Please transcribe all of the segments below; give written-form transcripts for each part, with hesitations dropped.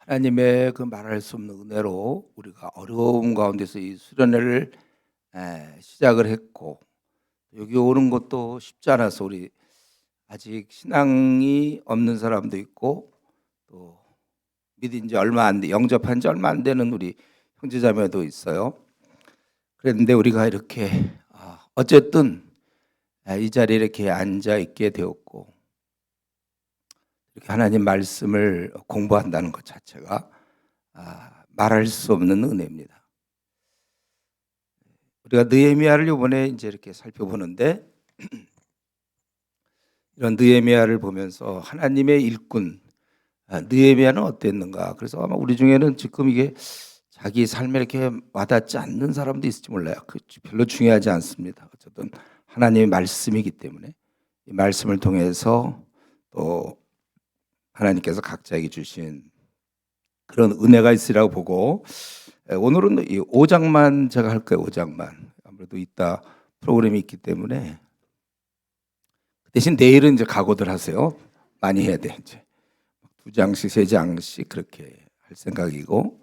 하나님의 그 말할 수 없는 은혜로 우리가 어려움 가운데서 이 수련회를 시작을 했고, 여기 오는 것도 쉽지 않아서 우리 아직 신앙이 없는 사람도 있고, 또 믿은 지 얼마 안 돼, 영접한 지 얼마 안 되는 우리 형제자매도 있어요. 그랬는데 우리가 이렇게 어쨌든 이 자리에 이렇게 앉아 있게 되었고, 이렇게 하나님 말씀을 공부한다는 것 자체가 말할 수 없는 은혜입니다. 우리가 느헤미야를 이번에 이제 이렇게 살펴보는데, 이런 느헤미야를 보면서 하나님의 일꾼 느헤미야는 어땠는가? 그래서 아마 우리 중에는 지금 이게 자기 삶에 이렇게 와닿지 않는 사람도 있을지 몰라요. 그 별로 중요하지 않습니다. 어쨌든 하나님의 말씀이기 때문에 이 말씀을 통해서 또 하나님께서 각자에게 주신 그런 은혜가 있으리라고 보고, 오늘은 이 5장만 제가 할 거예요. 5장만. 아무래도 이따 프로그램이 있기 때문에 대신 내일은 이제 각오들 하세요. 많이 해야 돼. 이제 2장씩 3장씩 그렇게 할 생각이고,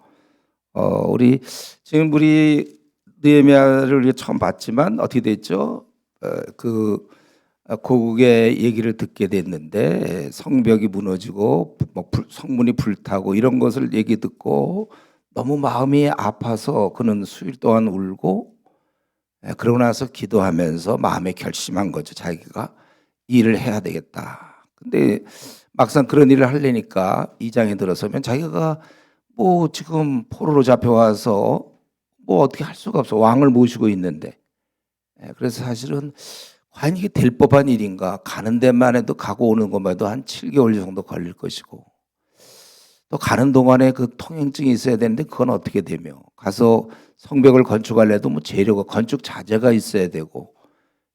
우리 지금 우리 느헤미야를 우리가 처음 봤지만 어떻게 됐죠? 그 고국의 얘기를 듣게 됐는데 성벽이 무너지고 성문이 불타고 이런 것을 얘기 듣고 너무 마음이 아파서 그는 수일 동안 울고, 그러고 나서 기도하면서 마음에 결심한 거죠. 자기가 일을 해야 되겠다. 근데 막상 그런 일을 하려니까 2장에 들어서면 자기가 뭐 지금 포로로 잡혀와서 뭐 어떻게 할 수가 없어. 왕을 모시고 있는데. 그래서 사실은 과연 이게 될 법한 일인가? 가는 데만 해도 가고 오는 것만 해도 한 7개월 정도 걸릴 것이고, 또 가는 동안에 그 통행증이 있어야 되는데 그건 어떻게 되며, 가서 성벽을 건축하려도 뭐 재료가 건축 자재가 있어야 되고,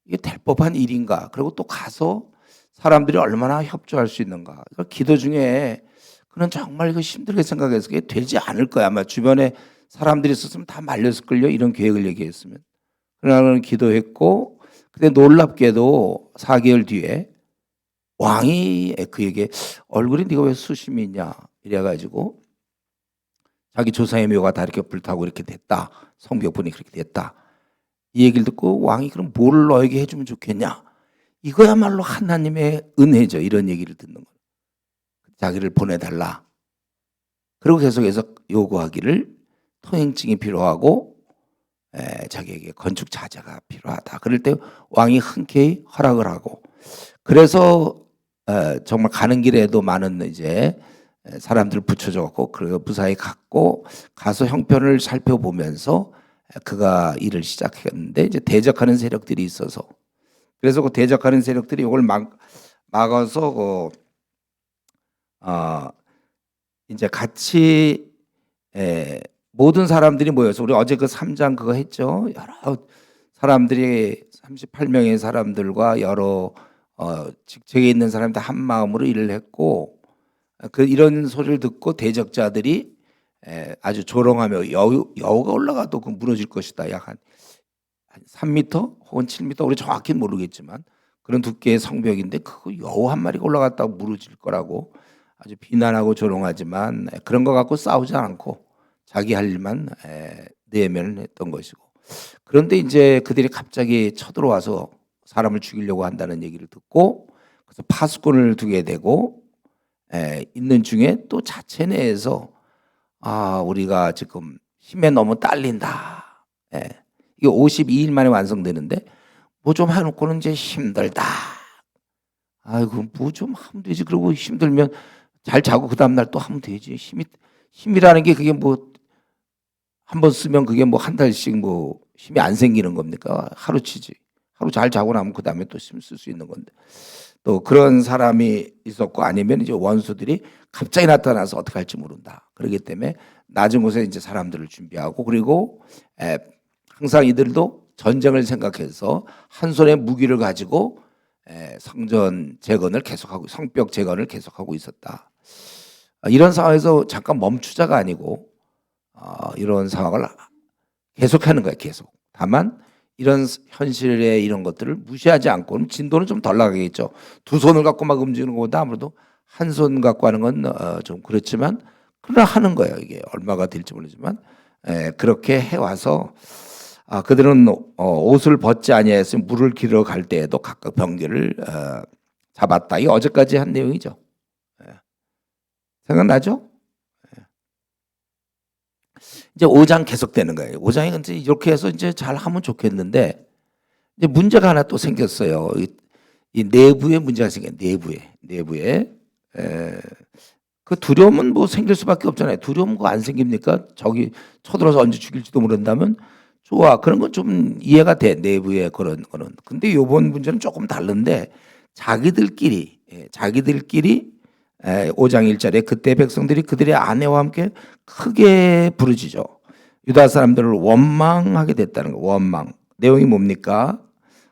이게 될 법한 일인가? 그리고 또 가서 사람들이 얼마나 협조할 수 있는가? 그러니까 기도 중에 그는 정말 이거 힘들게 생각해서 이게 되지 않을 거야. 아마 주변에 사람들이 있었으면 다 말렸을걸요. 이런 계획을 얘기했으면. 그러나 그는 기도했고, 근데 놀랍게도 4개월 뒤에 왕이 그에게 얼굴이 네가 왜 수심이 있냐 이래가지고 자기 조상의 묘가 다 이렇게 불타고 이렇게 됐다. 성벽분이 그렇게 됐다. 이 얘기를 듣고 왕이 그럼 뭘 너에게 해주면 좋겠냐? 이거야말로 하나님의 은혜죠. 이런 얘기를 듣는 거. 자기를 보내달라. 그리고 계속해서 요구하기를 통행증이 필요하고 자기에게 건축 자재가 필요하다. 그럴 때 왕이 흔쾌히 허락을 하고, 그래서 정말 가는 길에도 많은 이제 사람들을 붙여줬고, 그리고 무사히 갔고, 가서 형편을 살펴보면서 그가 일을 시작했는데, 이제 대적하는 세력들이 있어서, 그래서 그 대적하는 세력들이 이걸 막아서 이제 같이 모든 사람들이 모여서, 우리 어제 그 3장 그거 했죠. 여러 사람들이 38명의 사람들과 여러 직책에 있는 사람들 한 마음으로 일을 했고, 이런 소리를 듣고 대적자들이 아주 조롱하며 여우가 올라가도 그 무너질 것이다. 약 한 3m 혹은 7m, 우리 정확히는 모르겠지만 그런 두께의 성벽인데 그 여우 한 마리가 올라갔다고 무너질 거라고 아주 비난하고 조롱하지만, 그런 거 갖고 싸우지 않고 자기 할 일만 내면을 했던 것이고, 그런데 이제 그들이 갑자기 쳐들어와서 사람을 죽이려고 한다는 얘기를 듣고, 그래서 파수꾼을 두게 되고, 있는 중에 또 자체 내에서 우리가 지금 힘에 너무 딸린다. 이게 52일 만에 완성되는데 뭐 좀 해놓고는 이제 힘들다. 아이고 뭐 좀 하면 되지. 그러고 힘들면 잘 자고 그 다음날 또 하면 되지. 힘이라는 게 그게 뭐 한 번 쓰면 그게 뭐 한 달씩 뭐 힘이 안 생기는 겁니까? 하루치지. 하루 잘 자고 나면 그 다음에 또 힘 쓸 수 있는 건데. 또 그런 사람이 있었고, 아니면 이제 원수들이 갑자기 나타나서 어떻게 할지 모른다. 그렇기 때문에 낮은 곳에 이제 사람들을 준비하고, 그리고 항상 이들도 전쟁을 생각해서 한 손에 무기를 가지고 성전 재건을 계속하고, 성벽 재건을 계속하고 있었다. 이런 상황에서 잠깐 멈추자가 아니고 이런 상황을 계속하는 거야. 계속. 다만 이런 현실의 이런 것들을 무시하지 않고, 진도는 좀 덜 나가겠죠. 두 손을 갖고 막 움직이는 것보다 아무래도 한 손 갖고 하는 건 좀 그렇지만, 그러나 하는 거예요. 이게 얼마가 될지 모르지만 그렇게 해와서 그들은 옷을 벗지 아니하였으면 물을 기르러 갈 때에도 각각 병기를 잡았다. 이 어제까지 한 내용이죠. 생각나죠? 이제 5장 계속되는 거예요. 5장이 이제 이렇게 해서 이제 잘 하면 좋겠는데 이제 문제가 하나 또 생겼어요. 이 내부에 문제가 생겨요. 내부에 그 두려움은 뭐 생길 수밖에 없잖아요. 두려움 거 안 생깁니까? 적이 쳐들어서 언제 죽일지도 모른다면 좋아. 그런 건 좀 이해가 돼. 내부에 그런 거는. 근데 이번 문제는 조금 다른데 자기들끼리 5장 1절에 그때 백성들이 그들의 아내와 함께 크게 부르짖어 유다 사람들을 원망하게 됐다는 거. 원망. 내용이 뭡니까?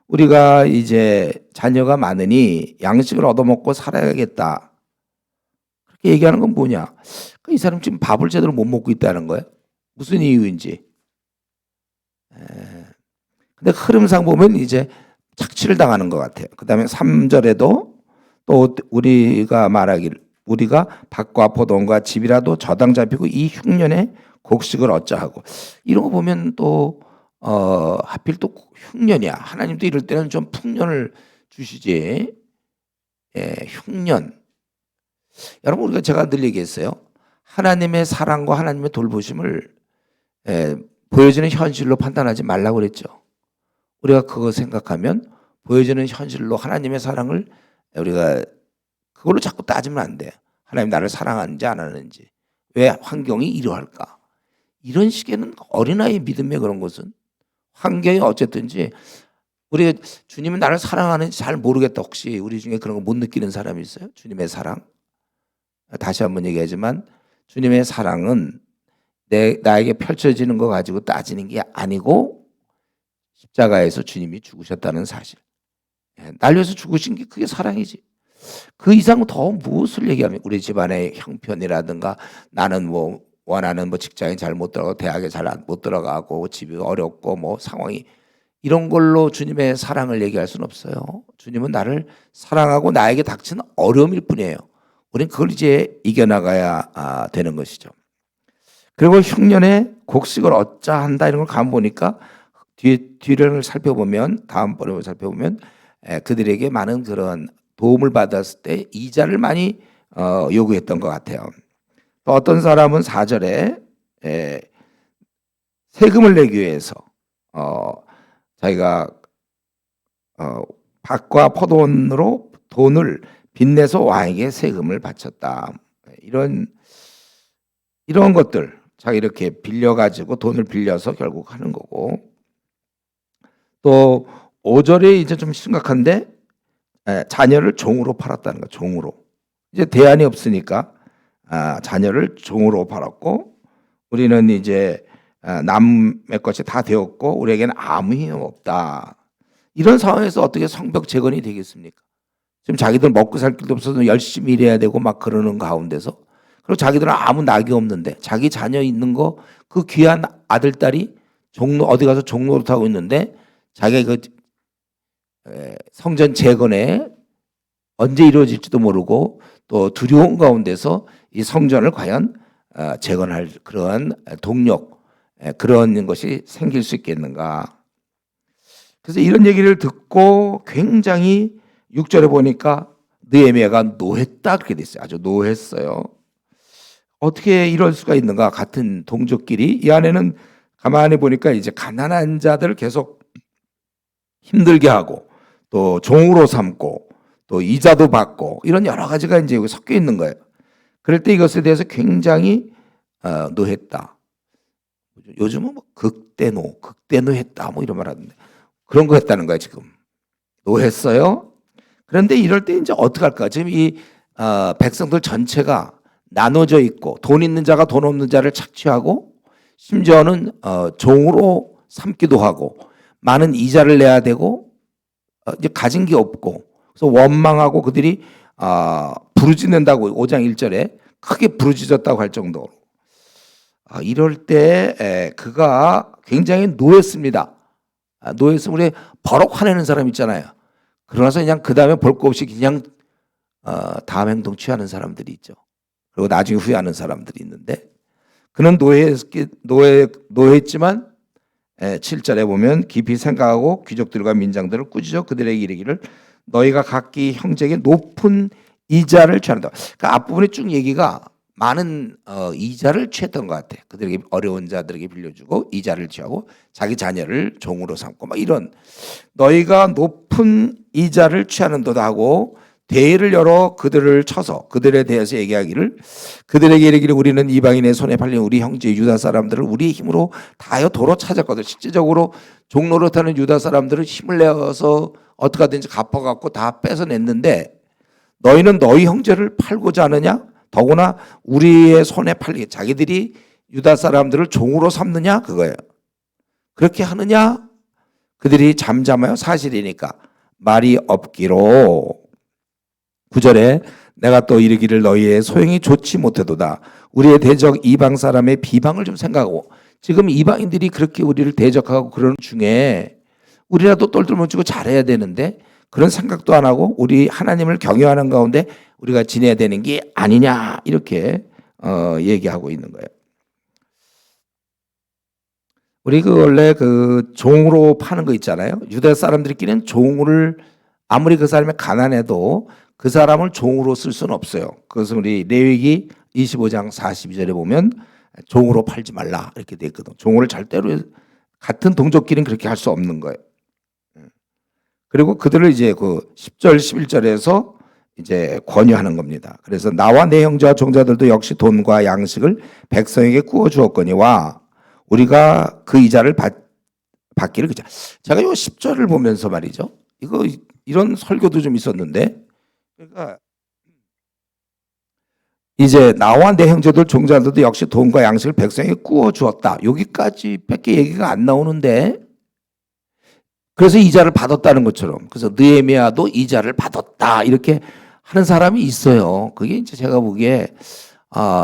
우리가 이제 자녀가 많으니 양식을 얻어먹고 살아야겠다. 그렇게 얘기하는 건 뭐냐? 이 사람 지금 밥을 제대로 못 먹고 있다는 거예요. 무슨 이유인지. 근데 흐름상 보면 이제 착취를 당하는 것 같아요. 그 다음에 3절에도 또 우리가 말하길 우리가 밭과 포도원과 집이라도 저당 잡히고 이 흉년에 곡식을 얻자 하고 이런 거 보면 또 하필 또 흉년이야. 하나님도 이럴 때는 좀 풍년을 주시지. 흉년. 여러분 우리가 제가 늘 얘기했어요. 하나님의 사랑과 하나님의 돌보심을 보여지는 현실로 판단하지 말라고 그랬죠. 우리가 그거 생각하면 보여지는 현실로 하나님의 사랑을 우리가 그걸로 자꾸 따지면 안 돼. 하나님 나를 사랑하는지 안 하는지. 왜 환경이 이러할까? 이런 식에는 어린아이의 믿음에 그런 것은 환경이 어쨌든지 우리가 주님은 나를 사랑하는지 잘 모르겠다. 혹시 우리 중에 그런 거 못 느끼는 사람이 있어요? 주님의 사랑. 다시 한번 얘기하지만 주님의 사랑은 나에게 펼쳐지는 거 가지고 따지는 게 아니고 십자가에서 주님이 죽으셨다는 사실. 날 위해서 죽으신 게 그게 사랑이지. 그 이상 더 무엇을 얘기하면 우리 집안의 형편이라든가 나는 뭐 원하는 뭐 직장에 잘 못 들어가고 대학에 잘 못 들어가고 집이 어렵고 뭐 상황이 이런 걸로 주님의 사랑을 얘기할 수는 없어요. 주님은 나를 사랑하고 나에게 닥치는 어려움일 뿐이에요. 우리는 그걸 이제 이겨나가야 되는 것이죠. 그리고 흉년에 곡식을 얻자 한다 이런 걸 가만 보니까 뒤를 살펴보면 다음번에 살펴보면 그들에게 많은 그런 도움을 받았을 때 이자를 많이 요구했던 것 같아요. 또 어떤 사람은 4절에 세금을 내기 위해서 자기가 밭과 포도원으로 돈을 빚내서 왕에게 세금을 바쳤다. 이런 것들 자기 이렇게 빌려가지고 돈을 빌려서 결국 하는 거고 또 5절에 이제 좀 심각한데 자녀를 종으로 팔았다는 거. 종으로. 이제 대안이 없으니까 자녀를 종으로 팔았고 우리는 이제 남의 것이 다 되었고 우리에게는 아무 힘 없다. 이런 상황에서 어떻게 성벽 재건이 되겠습니까? 지금 자기들 먹고 살 길도 없어서 열심히 일해야 되고 막 그러는 가운데서 그리고 자기들은 아무 낙이 없는데 자기 자녀 있는 거 그 귀한 아들 딸이 어디 가서 종로를 하고 있는데 자기가 그 성전 재건에 언제 이루어질지도 모르고 또 두려운 가운데서 이 성전을 과연 재건할 그런 동력 그런 것이 생길 수 있겠는가. 그래서 이런 얘기를 듣고 굉장히 6절에 보니까 느헤미야가 노했다 그렇게 돼 있어요. 아주 노했어요. 어떻게 이럴 수가 있는가. 같은 동족끼리 이 안에는 가만히 보니까 이제 가난한 자들을 계속 힘들게 하고 또 종으로 삼고 또 이자도 받고 이런 여러 가지가 이제 여기 섞여 있는 거예요. 그럴 때 이것에 대해서 굉장히 노했다. 요즘은 뭐 극대노했다 뭐 이런 말 하던데 그런 거 했다는 거예요 지금. 노했어요. 그런데 이럴 때 이제 어떻게 할까? 지금 이 백성들 전체가 나눠져 있고 돈 있는 자가 돈 없는 자를 착취하고 심지어는 종으로 삼기도 하고 많은 이자를 내야 되고 이제 가진 게 없고 그래서 원망하고 그들이 부르짖는다고 5장 1절에 크게 부르짖었다고 할 정도로 이럴 때 그가 굉장히 노했습니다. 노했으면 우리 버럭 화내는 사람 있잖아요. 그러나서 그냥 그 다음에 볼 거 없이 그냥 다음 행동 취하는 사람들이 있죠. 그리고 나중에 후회하는 사람들이 있는데 그는 노예했지만 7절에 보면 깊이 생각하고 귀족들과 민장들을 꾸짖어 그들에게 이르기를 너희가 각기 형제에게 높은 이자를 취한다. 그러니까 앞부분에 쭉 얘기가 많은 이자를 취했던 것 같아. 그들에게 어려운 자들에게 빌려주고 이자를 취하고 자기 자녀를 종으로 삼고 막 이런 너희가 높은 이자를 취하는도다 하고 대회를 열어 그들을 쳐서 그들에 대해서 얘기하기를 그들에게 이르기를 우리는 이방인의 손에 팔린 우리 형제 유다 사람들을 우리의 힘으로 다하여 도로 찾았거든. 실제적으로 종노릇하는 유다 사람들을 힘을 내어서 어떻게 하든지 갚아갖고 다 뺏어냈는데 너희는 너희 형제를 팔고자 하느냐? 더구나 우리의 손에 팔리 자기들이 유다 사람들을 종으로 삼느냐? 그거예요. 그렇게 하느냐? 그들이 잠잠하여 사실이니까 말이 없기로 9절에 내가 또 이르기를 너희의 소용이 좋지 못해도다. 우리의 대적 이방 사람의 비방을 좀 생각하고 지금 이방인들이 그렇게 우리를 대적하고 그러는 중에 우리라도 똘똘 뭉치고 잘해야 되는데 그런 생각도 안 하고 우리 하나님을 경외하는 가운데 우리가 지내야 되는 게 아니냐 이렇게 얘기하고 있는 거예요. 우리 원래 종으로 파는 거 있잖아요. 유다 사람들끼리는 종을 아무리 그 사람이 가난해도 그 사람을 종으로 쓸 수는 없어요. 그래서 우리 레위기 25장 42절에 보면 종으로 팔지 말라 이렇게 돼 있거든. 종을 절대로 같은 동족끼리는 그렇게 할 수 없는 거예요. 그리고 그들을 이제 10절 11절에서 이제 권유하는 겁니다. 그래서 나와 내 형제와 종자들도 역시 돈과 양식을 백성에게 구워 주었거니와 우리가 그 이자를 받기를 그자. 제가 이 10절을 보면서 말이죠. 이런 설교도 좀 있었는데 그러니까 이제 나와 내 형제들 종자들도 역시 돈과 양식을 백성에게 구워 주었다. 여기까지밖에 얘기가 안 나오는데 그래서 이자를 받았다는 것처럼 그래서 느헤미야도 이자를 받았다 이렇게 하는 사람이 있어요. 그게 이제 제가 보기에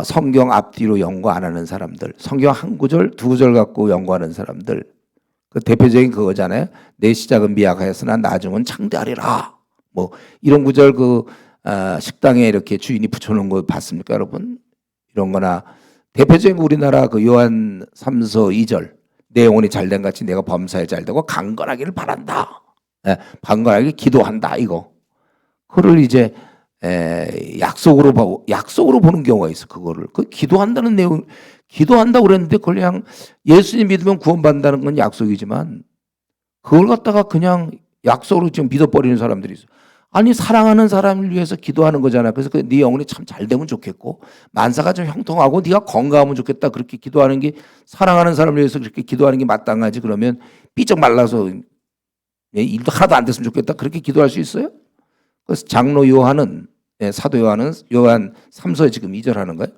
성경 앞뒤로 연구 안 하는 사람들, 성경 한 구절 두 구절 갖고 연구하는 사람들 그 대표적인 그거잖아요. 내 시작은 미약하였으나 나중은 창대하리라. 뭐 이런 구절 식당에 이렇게 주인이 붙여놓은 거 봤습니까, 여러분? 이런 거나 대표적인 우리나라 요한 3서 2절 내 영혼이 잘된 같이 내가 범사에 잘되고 강건하기를 바란다. 강건하게 기도한다 이거. 그거를 이제 약속으로 보는 경우가 있어. 그거를 기도한다는 내용 기도한다고 그랬는데 그걸 그냥 예수님 믿으면 구원받는다는 건 약속이지만 그걸 갖다가 그냥 약속으로 지금 믿어버리는 사람들이 있어. 아니 사랑하는 사람을 위해서 기도하는 거잖아. 그래서 네 영혼이 참 잘되면 좋겠고 만사가 좀 형통하고 네가 건강하면 좋겠다. 그렇게 기도하는 게 사랑하는 사람을 위해서 그렇게 기도하는 게 마땅하지. 그러면 삐쩍 말라서 일도 하나도 안 됐으면 좋겠다. 그렇게 기도할 수 있어요? 그래서 장로 요한은 사도 요한 3서에 지금 2절 하는 거예요.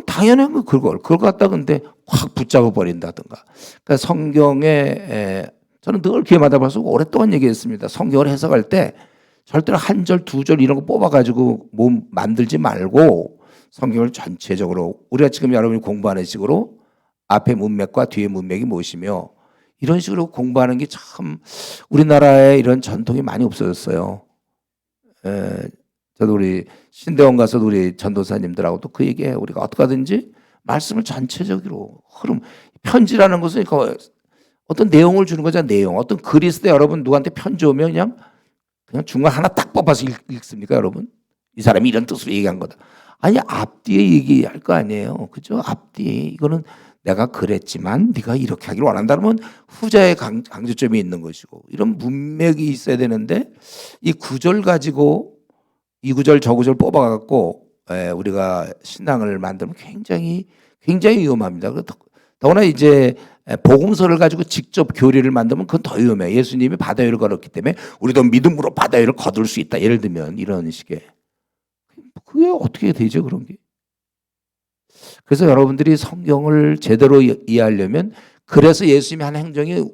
당연히 그걸 갖다 근데 확 붙잡아 버린다든가. 그러니까 성경에 저는 늘 기회마다 봐서 오랫동안 얘기했습니다. 성경을 해석할 때 절대로 한 절, 두 절 이런 거 뽑아가지고 몸 만들지 말고 성경을 전체적으로 우리가 지금 여러분이 공부하는 식으로 앞에 문맥과 뒤에 문맥이 무엇이며 이런 식으로 공부하는 게 참 우리나라에 이런 전통이 많이 없어졌어요. 저도 우리 신대원 가서도 우리 전도사님들하고도 그 얘기해요. 우리가 어떻게 하든지 말씀을 전체적으로 흐름 편지라는 것은 어떤 내용을 주는 거잖아요. 내용. 어떤 글이 있을 때 여러분 누구한테 편지 오면 그냥 중간 하나 딱 뽑아서 읽습니까, 여러분? 이 사람이 이런 뜻으로 얘기한 거다. 아니 앞뒤에 얘기할 거 아니에요. 그죠? 앞뒤에 이거는 내가 그랬지만 네가 이렇게 하기를 원한다면 후자의 강조점이 있는 것이고 이런 문맥이 있어야 되는데 이 구절 가지고 이 구절 저 구절 뽑아갖고 우리가 신앙을 만들면 굉장히 위험합니다. 더구나 이제 복음서를 가지고 직접 교리를 만들면 그건 더 위험해. 예수님이 바다위를 걸었기 때문에 우리도 믿음으로 바다위를 거둘 수 있다. 예를 들면 이런 식의 그게 어떻게 되죠 그런 게. 그래서 여러분들이 성경을 제대로 이해하려면 그래서 예수님이 한 행정이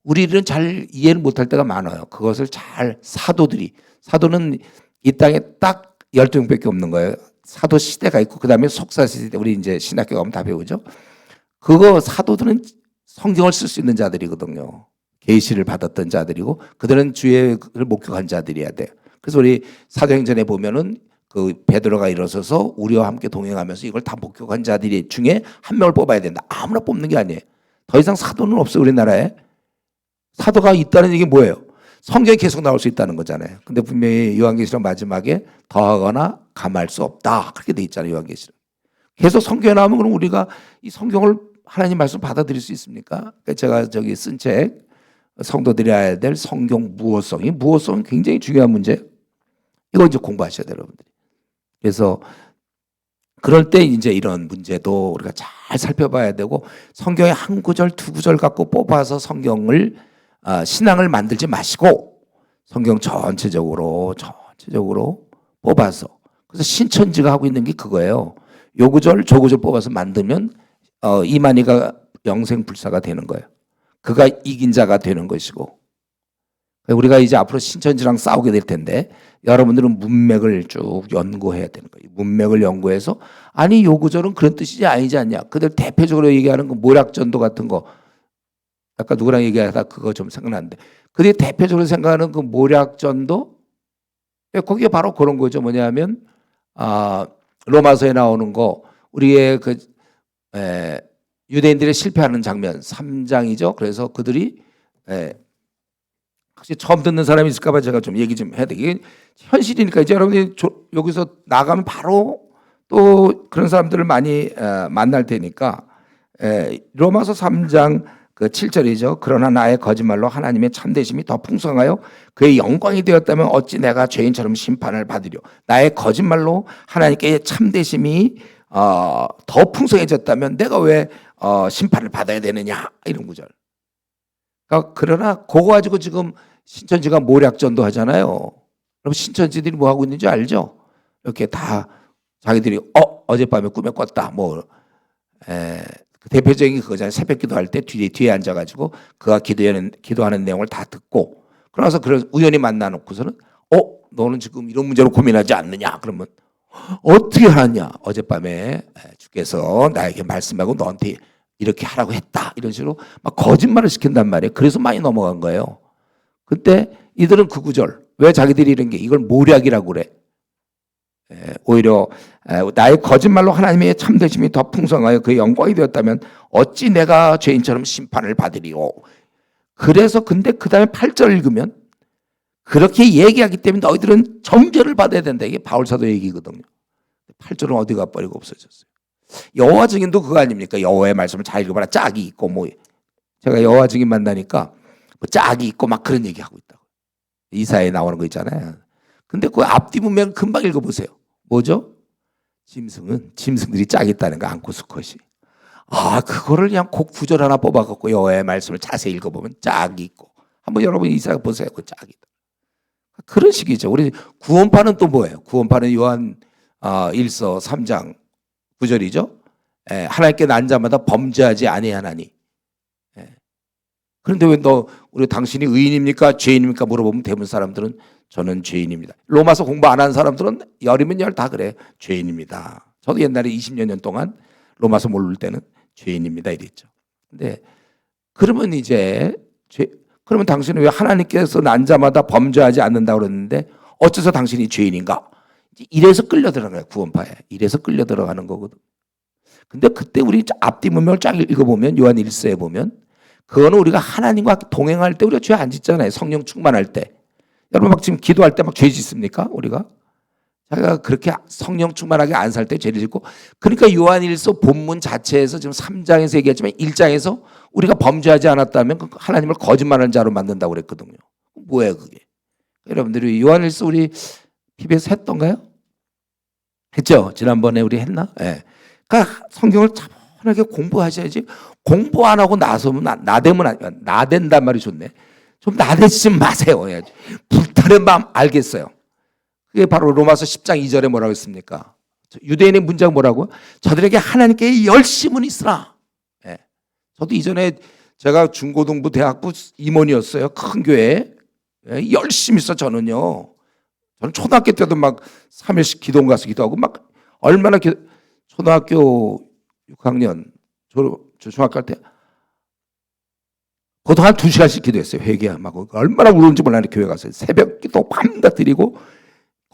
우리는 잘 이해를 못할 때가 많아요. 그것을 잘 사도는 이 땅에 딱 12명밖에 없는 거예요. 사도 시대가 있고 그다음에 속사 시대 우리 이제 신학교 가면 다 배우죠. 그거 사도들은 성경을 쓸 수 있는 자들이거든요. 계시를 받았던 자들이고 그들은 주의 목격한 자들이어야 돼. 그래서 우리 사도행전에 보면은 그 베드로가 일어서서 우리와 함께 동행하면서 이걸 다 목격한 자들이 중에 한 명을 뽑아야 된다. 아무나 뽑는 게 아니에요. 더 이상 사도는 없어요, 우리나라에. 사도가 있다는 얘기 뭐예요? 성경에 계속 나올 수 있다는 거잖아요. 근데 분명히 요한계시록 마지막에 더하거나 감할 수 없다. 그렇게 돼 있잖아요, 요한계시록. 계속 성경에 나오면 그럼 우리가 이 성경을 하나님 말씀 받아들일 수 있습니까? 제가 저기 쓴 책 성도들이 알아야 될 성경 무호성. 이 무호성은 굉장히 중요한 문제예요. 이거 이제 공부하셔야 돼요, 여러분들이. 그래서 그럴 때 이제 이런 문제도 우리가 잘 살펴봐야 되고 성경의 한 구절 두 구절 갖고 뽑아서 성경을 신앙을 만들지 마시고 성경 전체적으로 뽑아서 그래서 신천지가 하고 있는 게 그거예요. 요 구절 저 구절 뽑아서 만들면 이만희가 영생불사가 되는 거예요. 그가 이긴 자가 되는 것이고 우리가 이제 앞으로 신천지랑 싸우게 될 텐데 여러분들은 문맥을 쭉 연구해야 되는 거예요. 문맥을 연구해서 아니 요 구절은 그런 뜻이지 아니지 않냐. 그들 대표적으로 얘기하는 그 모략전도 같은 거 아까 누구랑 얘기하다 그거 좀 생각나는데 그들이 대표적으로 생각하는 그 모략전도 거기에 바로 그런 거죠. 뭐냐면 로마서에 나오는 거 우리의 그 유대인들이 실패하는 장면 3장이죠. 그래서 그들이 혹시 처음 듣는 사람이 있을까 봐 제가 좀 얘기 좀 해야 돼. 이게 현실이니까 이제 여러분이 여기서 나가면 바로 또 그런 사람들을 많이 만날 테니까 로마서 3장 그 7절이죠. 그러나 나의 거짓말로 하나님의 참되심이 더 풍성하여 그의 영광이 되었다면 어찌 내가 죄인처럼 심판을 받으려. 나의 거짓말로 하나님께 참되심이 더 풍성해졌다면 내가 왜 심판을 받아야 되느냐 이런 구절. 그러나 그거 가지고 지금 신천지가 모략전도 하잖아요. 그럼 신천지들이 뭐 하고 있는지 알죠? 이렇게 다 자기들이 어젯밤에 꿈에 꿨다. 그 대표적인 그거잖아요. 새벽 기도할 때 뒤에 앉아가지고 그가 기도하는 내용을 다 듣고 그러나서 우연히 만나놓고서는 너는 지금 이런 문제로 고민하지 않느냐? 그러면 어떻게 하느냐? 어젯밤에 주께서 나에게 말씀하고 너한테 이렇게 하라고 했다. 이런 식으로 막 거짓말을 시킨단 말이에요. 그래서 많이 넘어간 거예요. 그때 이들은 그 구절 왜 자기들이 이런 게 이걸 모략이라고 그래. 오히려 나의 거짓말로 하나님의 참되심이 더 풍성하여 그의 영광이 되었다면 어찌 내가 죄인처럼 심판을 받으리오. 그래서 근데 그 다음에 8절 읽으면 그렇게 얘기하기 때문에 너희들은 정죄를 받아야 된다. 이게 바울사도 얘기거든요. 8절은 어디 가버리고 없어졌어요. 여호와 증인도 그거 아닙니까? 여호와의 말씀을 잘 읽어봐라. 짝이 있고 제가 여호와 증인 만나니까 짝이 있고 막 그런 얘기하고 있다고. 이사야에 나오는 거 있잖아요. 근데 그 앞뒤 문맥을 금방 읽어보세요. 뭐죠? 짐승들이 짝이 있다는 거 않고 수컷이. 그거를 그냥 곡 구절 하나 뽑아갖고 여호와의 말씀을 자세히 읽어보면 짝이 있고. 한번 여러분 이사야 보세요. 그 짝이 있다. 그런 식이죠. 우리 구원파는 또 뭐예요? 구원파는 요한 1서 3장 9절이죠. 하나님께 난 자마다 범죄하지 아니하나니. 그런데 왜 우리 당신이 의인입니까? 죄인입니까? 물어보면 대부분 사람들은 저는 죄인입니다. 로마서 공부 안 한 사람들은 열이면 열 다 그래. 죄인입니다. 저도 옛날에 20여 년 동안 로마서 모를 때는 죄인입니다 이랬죠. 근데 그러면 그러면 당신은 왜 하나님께서 난 자마다 범죄하지 않는다고 그랬는데 어째서 당신이 죄인인가? 이래서 끌려 들어가는 거예요. 구원파에. 이래서 끌려 들어가는 거거든. 근데 그때 우리 앞뒤 문맥을 쫙 읽어보면 요한 1서에 보면 그거는 우리가 하나님과 동행할 때 우리가 죄 안 짓잖아요. 성령 충만할 때. 여러분 막 지금 기도할 때 막 죄 짓습니까? 우리가? 자기가 그렇게 성령 충만하게 안 살 때 죄를 짓고 그러니까 요한 1서 본문 자체에서 지금 3장에서 얘기했지만 1장에서 우리가 범죄하지 않았다면 하나님을 거짓말하는 자로 만든다고 그랬거든요. 뭐예요 그게? 여러분들이 요한 1서 우리 PBS 했던가요? 했죠? 지난번에 우리 했나? 그러니까 성경을 차분하게 공부하셔야지 공부 안 하고 나서면 나댄단 말이 좋네. 좀 나대지 마세요. 불타는 마음 알겠어요. 그게 바로 로마서 10장 2절에 뭐라고 했습니까? 유대인의 문제가 뭐라고요? 저들에게 하나님께 열심은 있으나. 저도 이전에 제가 중고등부 대학부 임원이었어요. 큰 교회에. 열심히 있어 저는요. 저는 초등학교 때도 막 3일씩 기도원 가서 기도하고 막 얼마나 초등학교 6학년 중학교 할 때 보통 한 2시간씩 기도했어요. 회개하고 얼마나 울었는지 몰라요. 교회 가서 새벽 기도 밤낮 드리고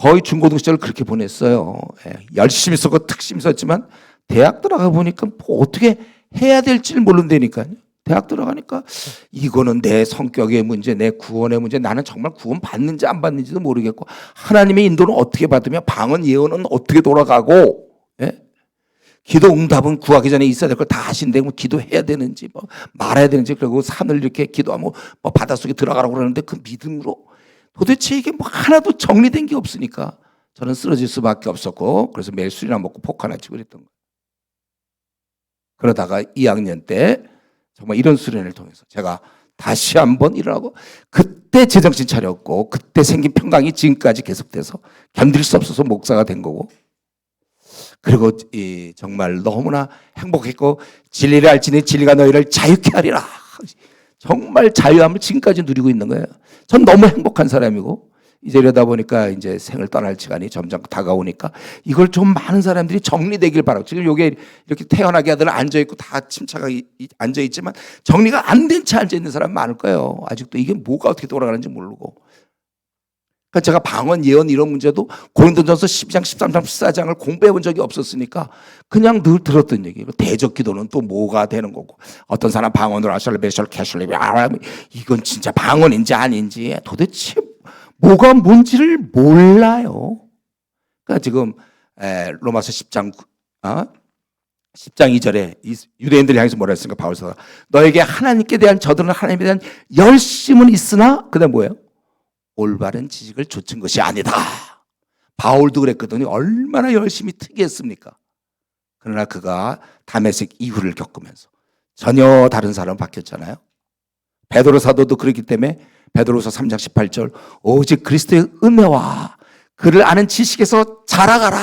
거의 중고등 시절을 그렇게 보냈어요. 예, 열심히 썼고 특심히 썼지만 대학 들어가 보니까 뭐 어떻게 해야 될지를 모른다니까요. 대학 들어가니까 이거는 내 성격의 문제, 내 구원의 문제, 나는 정말 구원 받는지 안 받는지도 모르겠고 하나님의 인도는 어떻게 받으며 방언 예언은 어떻게 돌아가고, 예? 기도 응답은 구하기 전에 있어야 될 걸 다 하신데 뭐 기도해야 되는지 뭐 말해야 되는지, 그리고 산을 이렇게 기도하면 뭐 바닷속에 들어가라고 그러는데 그 믿음으로 도대체 이게 뭐 하나도 정리된 게 없으니까 저는 쓰러질 수밖에 없었고, 그래서 매일 술이나 먹고 포크 하나 치고 그랬던 거예요. 그러다가 2학년 때 정말 이런 수련을 통해서 제가 다시 한번 일어나고, 그때 제정신 차렸고 그때 생긴 평강이 지금까지 계속돼서 견딜 수 없어서 목사가 된 거고, 그리고 정말 너무나 행복했고 진리를 알지니 진리가 너희를 자유케 하리라. 정말 자유함을 지금까지 누리고 있는 거예요. 전 너무 행복한 사람이고, 이제 이러다 보니까 이제 생을 떠날 시간이 점점 다가오니까 이걸 좀 많은 사람들이 정리되길 바라고. 지금 요게 이렇게 태연하게 아들 앉아있고 다 침착하게 앉아있지만 정리가 안 된 채 앉아있는 사람 많을 거예요. 아직도 이게 뭐가 어떻게 돌아가는지 모르고. 그러니까 제가 방언 예언 이런 문제도 고린도전서 12장 13장 14장을 공부해 본 적이 없었으니까 그냥 늘 들었던 얘기예요. 대적 기도는 또 뭐가 되는 거고, 어떤 사람 방언으로 아샬베셜 캐슐리 이건 진짜 방언인지 아닌지 도대체 뭐가 뭔지를 몰라요. 그러니까 지금 로마서 10장 10장 2절에 유대인들을 향해서 뭐라 했습니까? 바울서가 너에게 하나님께 대한, 저들은 하나님에 대한 열심은 있으나 그다음 뭐예요? 올바른 지식을 좇은 것이 아니다. 바울도 그랬거든요. 얼마나 열심히 특이했습니까? 그러나 그가 다메섹 이후를 겪으면서 전혀 다른 사람으로 바뀌었잖아요. 베드로 사도도 그렇기 때문에 베드로서 3장 18절 오직 그리스도의 은혜와 그를 아는 지식에서 자라가라.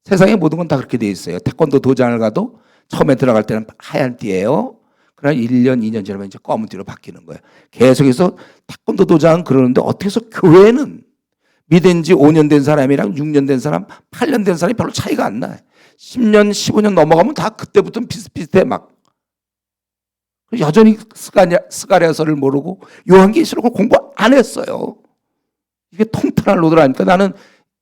세상의 모든 건 다 그렇게 돼 있어요. 태권도 도장을 가도 처음에 들어갈 때는 하얀 띠예요. 그러나 1년, 2년 지나면 이제 검은 띠로 바뀌는 거예요. 계속해서 태권도 도장은 그러는데 어떻게 해서 교회는 믿은 지 5년 된 사람이랑 6년 된 사람, 8년 된 사람이 별로 차이가 안 나요. 10년, 15년 넘어가면 다 그때부터는 비슷비슷해 막. 여전히 스가랴서를 모르고 요한계시록을 공부 안 했어요. 이게 통탄할 노들 아닙니까? 나는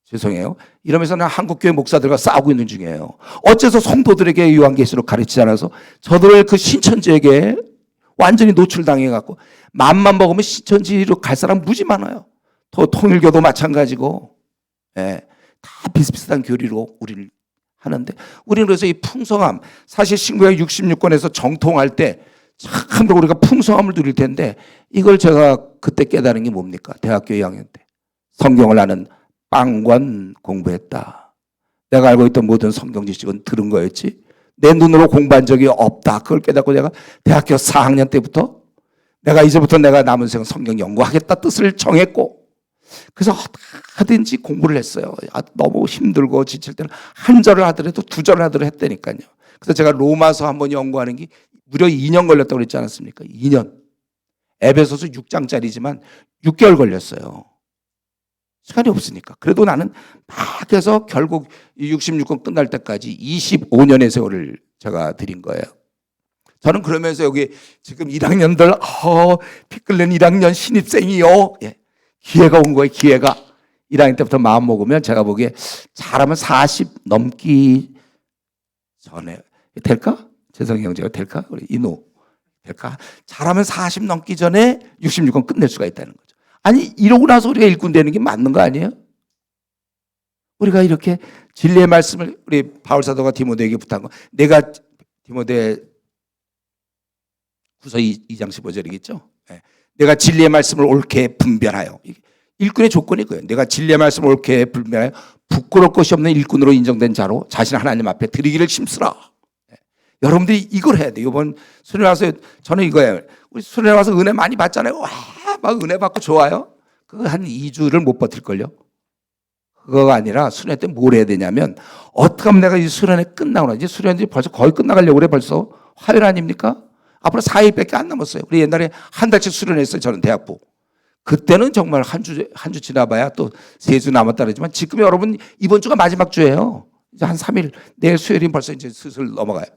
죄송해요. 이러면서 난 한국교회 목사들과 싸우고 있는 중이에요. 어째서 성도들에게 요한계시록 가르치지 않아서 저들을 그 신천지에게 완전히 노출당해갖고 맘만 먹으면 신천지로 갈 사람 무지 많아요. 또 통일교도 마찬가지고, 예, 다 비슷비슷한 교리로 우리를 하는데, 우리는 그래서 이 풍성함, 사실 신구약 66권에서 정통할 때 참 우리가 풍성함을 누릴 텐데, 이걸 제가 그때 깨달은 게 뭡니까? 대학교 2학년 때 성경을 아는 빵관 공부했다. 내가 알고 있던 모든 성경 지식은 들은 거였지 내 눈으로 공부한 적이 없다. 그걸 깨닫고 내가 대학교 4학년 때부터 내가 이제부터 내가 남은 생은 성경 연구하겠다 뜻을 정했고, 그래서 하든지 공부를 했어요. 너무 힘들고 지칠 때는 한 절을 하더라도 두 절을 하더라도 했다니까요. 그래서 제가 로마서 한번 연구하는 게 무려 2년 걸렸다고 그랬지 않았습니까? 2년. 에베소서 6장짜리지만 6개월 걸렸어요. 시간이 없으니까. 그래도 나는 막 해서 결국 66권 끝날 때까지 25년의 세월을 제가 드린 거예요. 저는 그러면서 여기 지금 1학년들 피 끓는 1학년 신입생이요. 예. 기회가 온 거예요. 기회가. 1학년 때부터 마음 먹으면 제가 보기에 잘하면 40 넘기 전에 될까? 재성이 형제가 될까? 우리 이노 될까? 잘하면 40 넘기 전에 66권 끝낼 수가 있다는 거죠. 아니 이러고 나서 우리가 일꾼 되는 게 맞는 거 아니에요? 우리가 이렇게 진리의 말씀을 우리 바울 사도가 디모데에게 부탁한 거, 내가 디모데 후서 2장 15절이겠죠. 네. 내가 진리의 말씀을 옳게 분별하여, 일꾼의 조건이 그거예요. 내가 진리의 말씀을 옳게 분별하여 부끄러울 것이 없는 일꾼으로 인정된 자로 자신 하나님 앞에 드리기를 힘쓰라. 네. 여러분들이 이걸 해야 돼요. 이번 수련회 와서 저는 이거예요. 우리 수련회 와서 은혜 많이 받잖아요. 와, 막 은혜 받고 좋아요. 그거 한 2주를 못 버틸걸요. 그거가 아니라 수련회 때 뭘 해야 되냐면, 어떻게 하면 내가 이 수련회 끝나고 나, 이제 수련회 벌써 거의 끝나가려고 그래. 벌써 화요일 아닙니까? 앞으로 4일밖에 안 남았어요. 우리 옛날에 한 달씩 수련했어요. 저는 대학부. 그때는 정말 한 주 지나봐야 또 3주 남았다 그러지만, 지금 여러분 이번 주가 마지막 주예요. 이제 한 3일, 내일 수요일이면 벌써 이제 슬슬 넘어가요.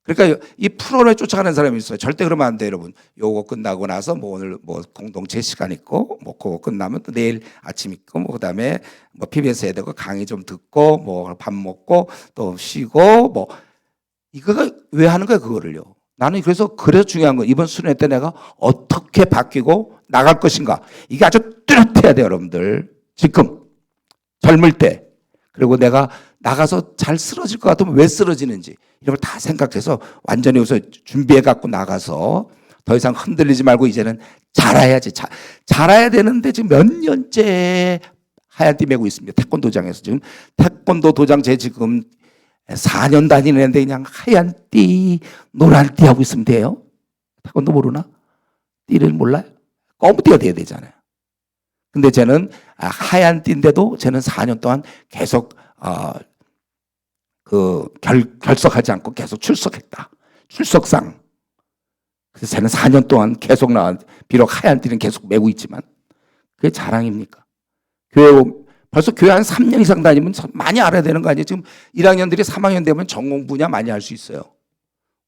그러니까 이 프로를 쫓아가는 사람이 있어요. 절대 그러면 안 돼요, 여러분. 요거 끝나고 나서 뭐 오늘 뭐 공동체 시간 있고 뭐 그거 끝나면 또 내일 아침 있고 뭐 그다음에 뭐 PBS 해야 되고 강의 좀 듣고 뭐 밥 먹고 또 쉬고 뭐 이거가 왜 하는 거야 그거를요. 나는 그래서 중요한 거 이번 수련회 때 내가 어떻게 바뀌고 나갈 것인가 이게 아주 뚜렷해야 돼요, 여러분들. 지금 젊을 때 그리고 내가 나가서 잘 쓰러질 것 같으면 왜 쓰러지는지 이런 걸 다 생각해서 완전히 우선 준비해 갖고 나가서 더 이상 흔들리지 말고 이제는 잘해야지. 잘해야 되는데 지금 몇 년째 하얀띠 메고 있습니다. 태권도장에서 지금 태권도 도장 제 지금 4년 다니는데 그냥 하얀띠 노란띠 하고 있으면 돼요. 태권도 모르나? 띠를 몰라요? 검은띠가 돼야 되잖아요. 근데 쟤는 하얀 띠인데도 쟤는 4년 동안 계속 결석하지 않고 계속 출석했다. 출석상. 그래서 쟤는 4년 동안 계속 비록 하얀 띠는 계속 메고 있지만 그게 자랑입니까? 벌써 교회 한 3년 이상 다니면 많이 알아야 되는 거 아니에요? 지금 1학년들이 3학년 되면 전공 분야 많이 할 수 있어요.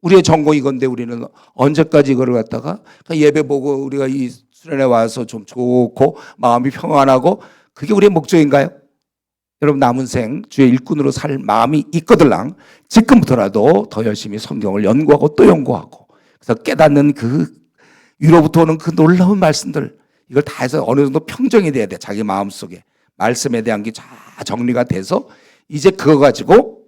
우리의 전공 이건데 우리는 언제까지 이거를 갖다가 예배 보고 우리가 이 수련회 와서 좀 좋고 마음이 평안하고 그게 우리의 목적인가요? 여러분 남은 생 주의 일꾼으로 살 마음이 있거들랑 지금부터라도 더 열심히 성경을 연구하고 또 연구하고 그래서 깨닫는 그 위로부터 오는 그 놀라운 말씀들 이걸 다 해서 어느 정도 평정이 돼야 돼. 자기 마음속에 말씀에 대한 게 다 정리가 돼서 이제 그거 가지고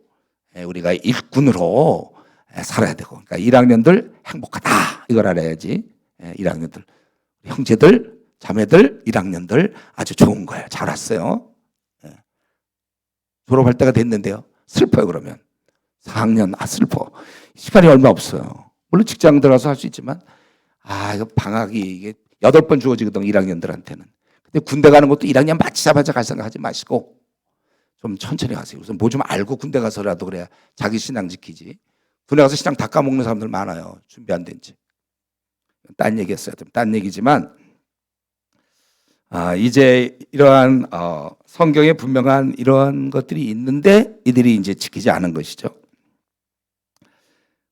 우리가 일꾼으로 살아야 되고 그러니까 1학년들 행복하다 이걸 알아야지. 1학년들 형제들 자매들 1학년들 아주 좋은 거예요. 잘 왔어요. 졸업할 때가 됐는데요. 슬퍼요. 그러면 4학년 슬퍼. 시간이 얼마 없어요. 물론 직장 들어가서 할 수 있지만 이거 방학이 이게 8번 주어지거든 1학년들한테는. 근데 군대 가는 것도 1학년 마치자마자 갈 생각하지 마시고 좀 천천히 가세요. 우선 뭐 좀 알고 군대 가서라도 그래야 자기 신앙 지키지. 군대 가서 신앙 다 까먹는 사람들 많아요. 준비 안 된 지. 딴 얘기했어요. 딴 얘기지만 이제 이러한 성경에 분명한 이러한 것들이 있는데 이들이 이제 지키지 않은 것이죠.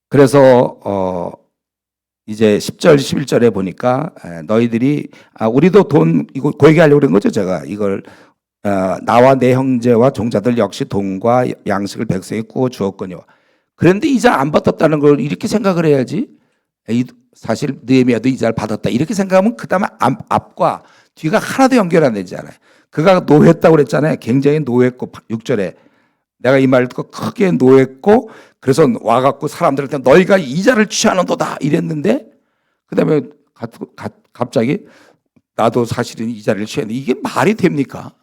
그래서 이제 10절 11절에 보니까 너희들이 우리도 돈 이거 그 얘기하려고 그런 거죠. 제가 이걸 나와 내 형제와 종자들 역시 돈과 양식을 백성에 구워 주었거니와 그런데 이자 안 받았다는 걸 이렇게 생각을 해야지. 사실 느헤미야도 이자를 받았다 이렇게 생각하면 그 다음에 앞과 뒤가 하나도 연결 안 되잖아요. 그가 노했다고 그랬잖아요. 굉장히 노했고 6절에 내가 이 말을 듣고 크게 노했고 그래서 와갖고 사람들한테 너희가 이자를 취하는도다 이랬는데 그 다음에 갑자기 나도 사실은 이자를 취했는데 이게 말이 됩니까?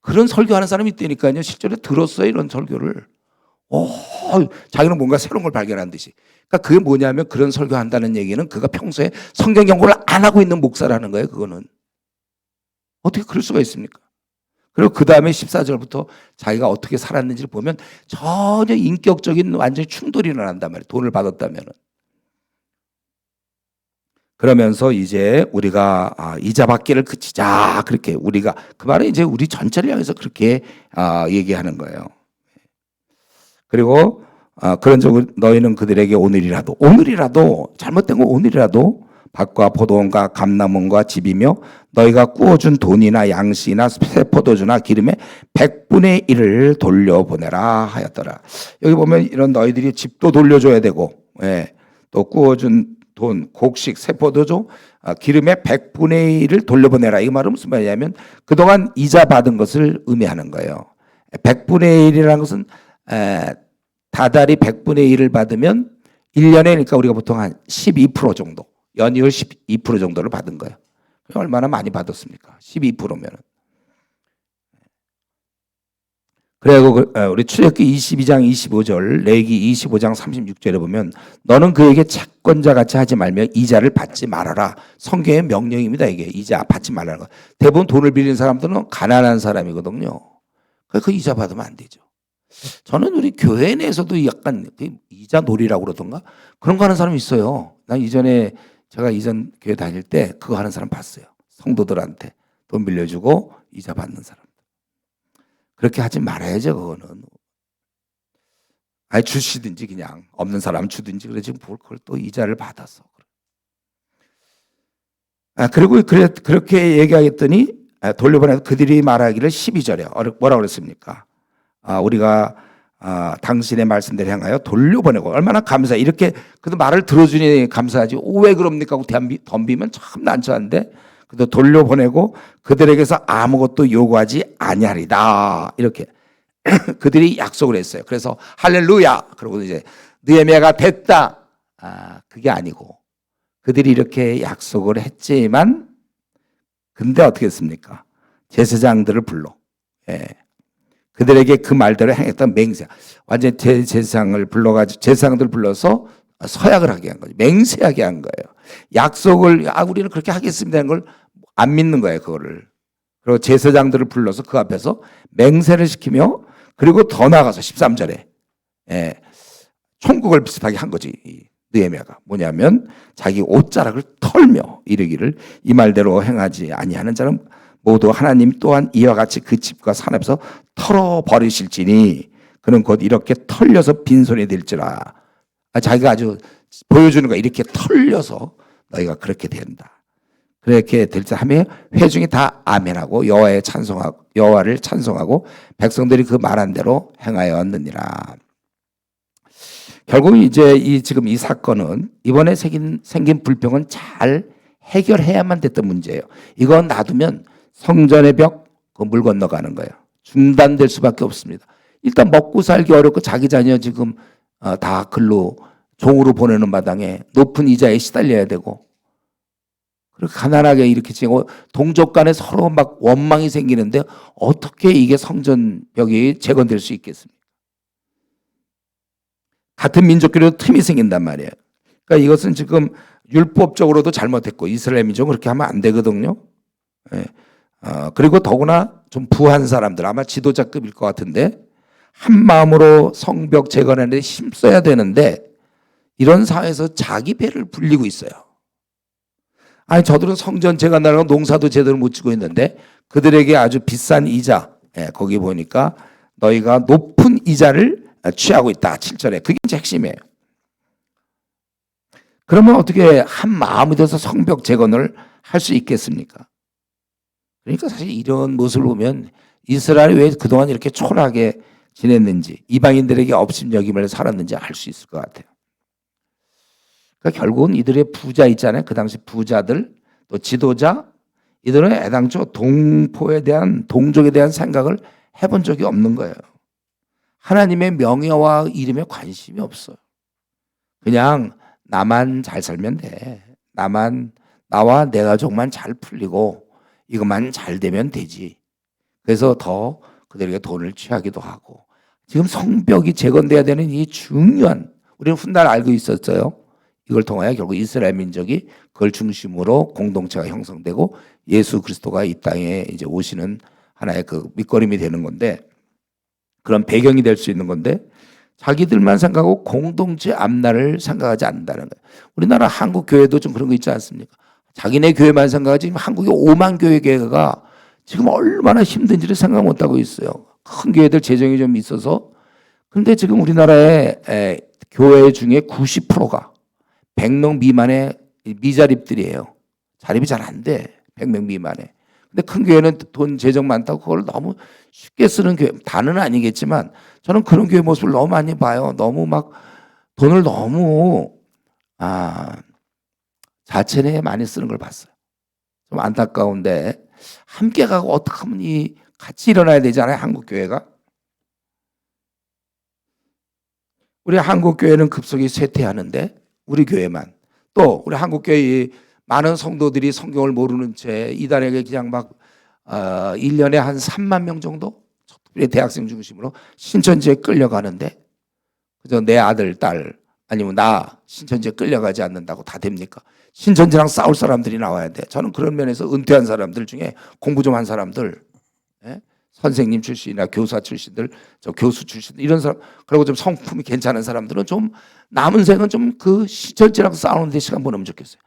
그런 설교하는 사람이 있다니까요. 실제로 들었어요. 이런 설교를. 자기는 뭔가 새로운 걸 발견한 듯이. 그러니까 그게 뭐냐면 그런 설교한다는 얘기는 그가 평소에 성경 연구를 안 하고 있는 목사라는 거예요. 그거는. 어떻게 그럴 수가 있습니까? 그리고 그 다음에 14절부터 자기가 어떻게 살았는지를 보면 전혀 인격적인 완전히 충돌이 일어난단 말이에요. 돈을 받았다면은. 그러면서 이제 우리가 이자 받기를 그치자. 그렇게 우리가 그 말은 이제 우리 전체를 향해서 그렇게 얘기하는 거예요. 그리고 그런 적을 너희는 그들에게 오늘이라도 잘못된 거 오늘이라도 밭과 포도원과 감람원과 집이며 너희가 구워준 돈이나 양식이나 새 포도주나 기름의 100분의 1을 돌려보내라 하였더라. 여기 보면 이런 너희들이 집도 돌려줘야 되고 또 구워준 돈, 곡식, 새 포도주, 기름의 100분의 1을 돌려보내라. 이 말은 무슨 말이냐면 그동안 이자 받은 것을 의미하는 거예요. 100분의 1이라는 것은 다달이 100분의 1을 받으면 1년에 그러니까 우리가 보통 한 12% 정도 연이율 12% 정도를 받은 거예요. 얼마나 많이 받았습니까? 12%면은. 그리고 우리 출애굽기 22장 25절, 레위기 25장 36절에 보면 너는 그에게 채권자 같이 하지 말며 이자를 받지 말아라. 성경의 명령입니다. 이게 이자 받지 말라는 거. 대부분 돈을 빌린 사람들은 가난한 사람이거든요. 그 이자 받으면 안 되죠. 저는 우리 교회 내에서도 약간 이자 놀이라고 그러던가 그런 거 하는 사람이 있어요. 난 제가 이전 교회 다닐 때 그거 하는 사람 봤어요. 성도들한테 돈 빌려주고 이자 받는 사람. 그렇게 하지 말아야죠. 그거는 아니 주시든지 그냥 없는 사람 주든지 그래 지금 그걸 또 이자를 받아서. 그리고 그렇게 얘기하겠더니 돌려보내서 그들이 말하기를 12절에 뭐라고 그랬습니까? 우리가 당신의 말씀대로 향하여 돌려보내고 얼마나 감사. 이렇게 그래도 말을 들어주니 감사하지. 왜 그럽니까? 하고 덤비면 참 난처한데 그래도 돌려보내고 그들에게서 아무것도 요구하지 아니하리다. 이렇게 그들이 약속을 했어요. 그래서 할렐루야. 그러고 이제 느헤미야가 됐다. 그게 아니고 그들이 이렇게 약속을 했지만 근데 어떻게 했습니까? 제사장들을 불러. 그들에게 그 말대로 행했던 맹세. 완전 제사장을 불러가지고 제사장들 불러서 서약을 하게 한 거죠. 맹세하게 한 거예요. 약속을 우리는 그렇게 하겠습니다 하는 걸 안 믿는 거예요. 그거를. 그리고 제사장들을 불러서 그 앞에서 맹세를 시키며 그리고 더 나아가서 13절에 총국을 비슷하게 한 거지. 느헤미야가 뭐냐면 자기 옷자락을 털며 이르기를 이 말대로 행하지 아니하는 자는 모두 하나님 또한 이와 같이 그 집과 산업에서 털어버리실지니 그는 곧 이렇게 털려서 빈손이 될지라. 자기가 아주 보여주는 거야. 이렇게 털려서 너희가 그렇게 된다. 그렇게 될지 하며 회중이 다 아멘하고 여호와를 찬송하고 백성들이 그 말한 대로 행하였느니라. 결국 이제 지금 이 사건은 이번에 생긴 불평은 잘 해결해야만 됐던 문제예요. 이거 놔두면 성전의 벽 물 건너가는 거예요. 중단될 수밖에 없습니다. 일단 먹고 살기 어렵고 자기 자녀 지금 다 글로 종으로 보내는 마당에 높은 이자에 시달려야 되고 그리고 가난하게 이렇게 지고 동족 간에 서로 막 원망이 생기는데 어떻게 이게 성전 벽이 재건될 수 있겠습니까? 같은 민족끼리도 틈이 생긴단 말이에요. 그러니까 이것은 지금 율법적으로도 잘못했고 이스라엘 민족은 그렇게 하면 안 되거든요. 그리고 더구나 좀 부한 사람들 아마 지도자급일 것 같은데 한 마음으로 성벽 재건하는 데 힘써야 되는데 이런 사회에서 자기 배를 불리고 있어요. 아니 저들은 성전 재건하려고 농사도 제대로 못 지고 있는데 그들에게 아주 비싼 이자 거기 보니까 너희가 높은 이자를 취하고 있다. 7절에 그게 이제 핵심이에요. 그러면 어떻게 한 마음이 돼서 성벽 재건을 할 수 있겠습니까? 그러니까 사실 이런 모습을 보면 이스라엘이 왜 그동안 이렇게 초라하게 지냈는지 이방인들에게 업신여김을 살았는지 알 수 있을 것 같아요. 그러니까 결국은 이들의 부자 있잖아요. 그 당시 부자들 또 지도자 이들은 애당초 동족에 대한 생각을 해본 적이 없는 거예요. 하나님의 명예와 이름에 관심이 없어요. 그냥 나만 잘 살면 돼. 나와 내 가족만 잘 풀리고 이것만 잘 되면 되지. 그래서 더 그들에게 돈을 취하기도 하고 지금 성벽이 재건돼야 되는 이 중요한 우리는 훗날 알고 있었어요. 이걸 통하여 결국 이스라엘 민족이 그걸 중심으로 공동체가 형성되고 예수 그리스도가 이 땅에 이제 오시는 하나의 그 밑거름이 되는 건데 그런 배경이 될 수 있는 건데 자기들만 생각하고 공동체 앞날을 생각하지 않는다는 거예요. 우리나라 한국 교회도 좀 그런 거 있지 않습니까? 자기네 교회만 생각하지 한국의 5만 교회가 지금 얼마나 힘든지를 생각 못하고 있어요. 큰 교회들 재정이 좀 있어서 그런데 지금 우리나라의 교회 중에 90%가 100명 미만의 미자립들이에요. 자립이 잘 안 돼. 100명 미만에. 근데 큰 교회는 돈 재정 많다고 그걸 너무 쉽게 쓰는 교회, 다는 아니겠지만 저는 그런 교회 모습을 너무 많이 봐요. 너무 막 돈을 너무 자체 내에 많이 쓰는 걸 봤어요. 좀 안타까운데 함께 가고 어떻게 하면 같이 일어나야 되잖아요. 한국 교회가. 우리 한국 교회는 급속히 쇠퇴하는데 우리 교회만 또 우리 한국 교회 많은 성도들이 성경을 모르는 채 이단에게 그냥 막 1년에 한 3만 명 정도 특별히 대학생 중심으로 신천지에 끌려가는데 그저 내 아들 딸 아니면 나 신천지에 끌려가지 않는다고 다 됩니까? 신천지랑 싸울 사람들이 나와야 돼. 저는 그런 면에서 은퇴한 사람들 중에 공부 좀 한 사람들 선생님 출신이나 교사 출신들, 저 교수 출신 이런 사람 그리고 좀 성품이 괜찮은 사람들은 좀 남은 생은 좀 그 신천지랑 싸우는데 시간 보내면 좋겠어요.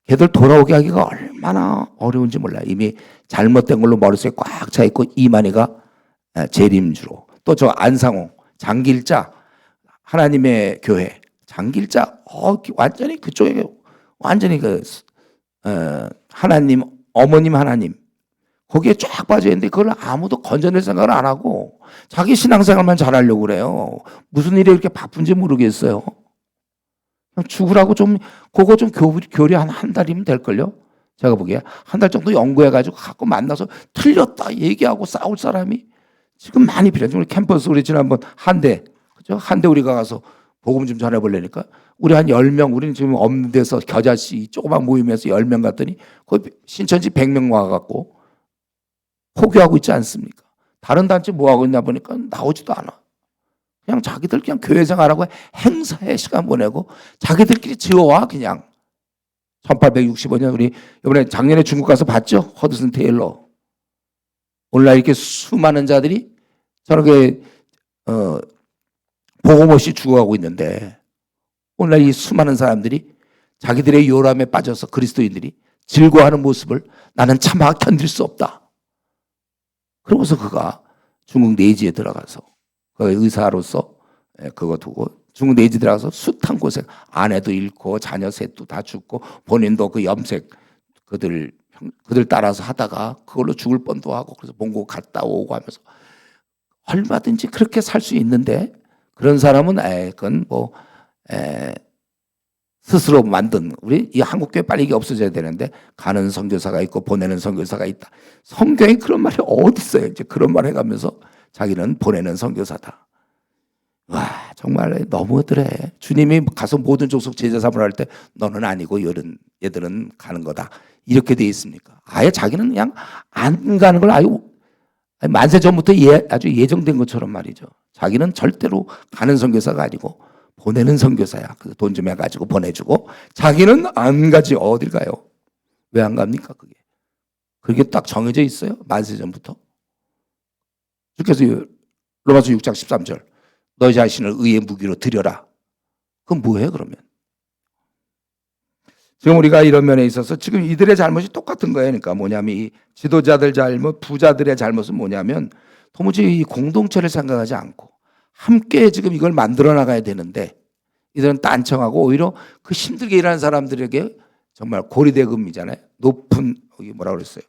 걔들 돌아오게 하기가 얼마나 어려운지 몰라요. 이미 잘못된 걸로 머릿속에 꽉 차 있고 이만희가 재림주로 또 저 안상홍 장길자 하나님의 교회 장길자 완전히 그쪽에 완전히 하나님 어머님 하나님 거기에 쫙 빠져 있는데 그걸 아무도 건져낼 생각을 안 하고 자기 신앙생활만 잘하려고 그래요. 무슨 일에 이렇게 바쁜지 모르겠어요. 그냥 죽으라고 좀 그거 좀 교리 한 달이면 될걸요. 제가 보기에 한 달 정도 연구해가지고 갖고 만나서 틀렸다 얘기하고 싸울 사람이 지금 많이 필요해요. 우리 캠퍼스 우리 지난번 한대 그죠? 한대 우리가 가서 복음 좀 전해보려니까 우리 한 10명 우리는 지금 없는 데서 겨자씨 조그만 모임에서 10명 갔더니 거기 신천지 100명 와갖고 포기하고 있지 않습니까? 다른 단체 뭐 하고 있나 보니까 나오지도 않아. 그냥 자기들 그냥 교회 생활하고 행사에 시간 보내고 자기들끼리 지어와 그냥. 1865년 우리 이번에 작년에 중국 가서 봤죠? 허드슨 테일러. 오늘날 이렇게 수많은 자들이 저렇게 복음 없이 죽어가고 있는데 오늘날 이 수많은 사람들이 자기들의 요람에 빠져서 그리스도인들이 즐거워하는 모습을 나는 참아 견딜 수 없다. 그러고서 그가 중국 내지에 들어가서 그 의사로서 그거 두고 중국 내지 들어가서 숱한 고생 아내도 잃고 자녀 셋도 다 죽고 본인도 그 염색 그들 따라서 하다가 그걸로 죽을 뻔도 하고 그래서 몽고 갔다 오고 하면서 얼마든지 그렇게 살 수 있는데 그런 사람은 그건 뭐 스스로 만든 우리 이 한국교회 빨리 이게 없어져야 되는데 가는 선교사가 있고 보내는 선교사가 있다. 성경에 그런 말이 어디 있어요? 이제 그런 말 해가면서 자기는 보내는 선교사다. 와 정말 너무들해. 주님이 가서 모든 족속 제자 삼으라 할 때 너는 아니고 얘들은 가는 거다. 이렇게 돼 있습니까? 아예 자기는 그냥 안 가는 걸 만세 전부터 아주 예정된 것처럼 말이죠. 자기는 절대로 가는 선교사가 아니고 보내는 선교사야. 그 돈 좀 해가지고 보내주고 자기는 안 가지 어딜 가요? 왜 안 갑니까? 그게 딱 정해져 있어요. 만세 전부터. 주께서 로마서 6장 13절 너 자신을 의의 무기로 드려라. 그건 뭐예요 그러면? 지금 우리가 이런 면에 있어서 지금 이들의 잘못이 똑같은 거예요. 그러니까 뭐냐면 이 지도자들 잘못, 부자들의 잘못은 뭐냐면 도무지 이 공동체를 생각하지 않고 함께 지금 이걸 만들어 나가야 되는데 이들은 딴청하고 오히려 그 힘들게 일하는 사람들에게 정말 고리대금이잖아요. 높은 여기 뭐라 그랬어요?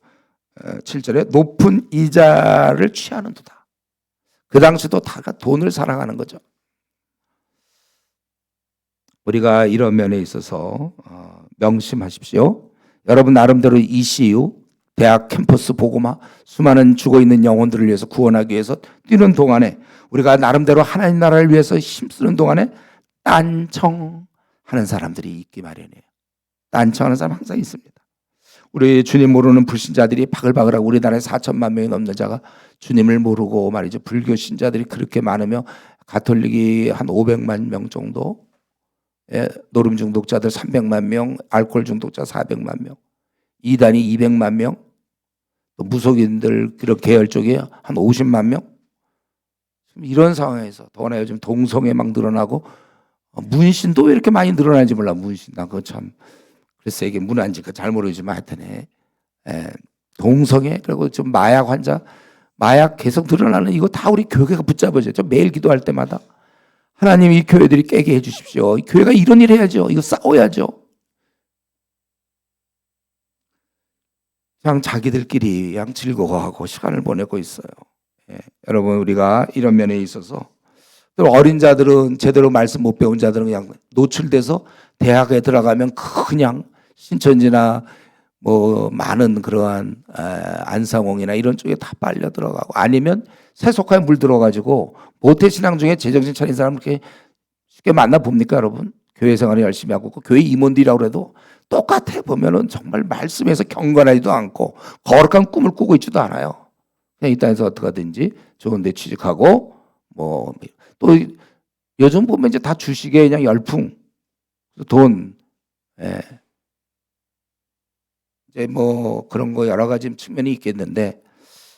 7절에 높은 이자를 취하는 두다. 그 당시도 다 돈을 사랑하는 거죠. 우리가 이런 면에 있어서 명심하십시오. 여러분 나름대로 ECU, 대학 캠퍼스 복음화, 수많은 죽어있는 영혼들을 위해서 구원하기 위해서 뛰는 동안에 우리가 나름대로 하나님 나라를 위해서 힘쓰는 동안에 딴청하는 사람들이 있기 마련이에요. 딴청하는 사람 항상 있습니다. 우리 주님 모르는 불신자들이 바글바글하고 우리나라에 4천만 명이 넘는 자가 주님을 모르고 말이죠. 불교 신자들이 그렇게 많으며 가톨릭이 한 500만 명 정도, 노름 중독자들 300만 명, 알코올 중독자 400만 명, 이단이 200만 명, 또 무속인들 그런 계열 쪽에 한 50만 명. 이런 상황에서 더구나 요즘 동성애 막 늘어나고 문신도 왜 이렇게 많이 늘어나는지 몰라. 문신 나 그거 참 글쎄 이게 문화인지 잘 모르지만 하여튼 동성애 그리고 좀 마약 환자 마약 계속 늘어나는 이거 다 우리 교회가 붙잡아줘요. 매일 기도할 때마다 하나님 이 교회들이 깨게 해주십시오. 이 교회가 이런 일 해야죠. 이거 싸워야죠. 그냥 자기들끼리 그냥 즐거워하고 시간을 보내고 있어요. 여러분 우리가 이런 면에 있어서 또 어린 자들은 제대로 말씀 못 배운 자들은 그냥 노출돼서 대학에 들어가면 그냥 신천지나 뭐 많은 그러한 안상홍이나 이런 쪽에 다 빨려 들어가고 아니면 세속화에 물들어가지고 모태신앙 중에 제정신 차린 사람을 이렇게 쉽게 만나 봅니까 여러분? 교회 생활을 열심히 하고 교회 임원들이라고 해도 똑같아. 보면은 정말 말씀에서 경건하지도 않고 거룩한 꿈을 꾸고 있지도 않아요. 그냥 이 땅에서 어떻게든지 좋은 데 취직하고 뭐 또 요즘 보면 이제 다 주식에 그냥 열풍 돈 이제 뭐 그런 거 여러 가지 측면이 있겠는데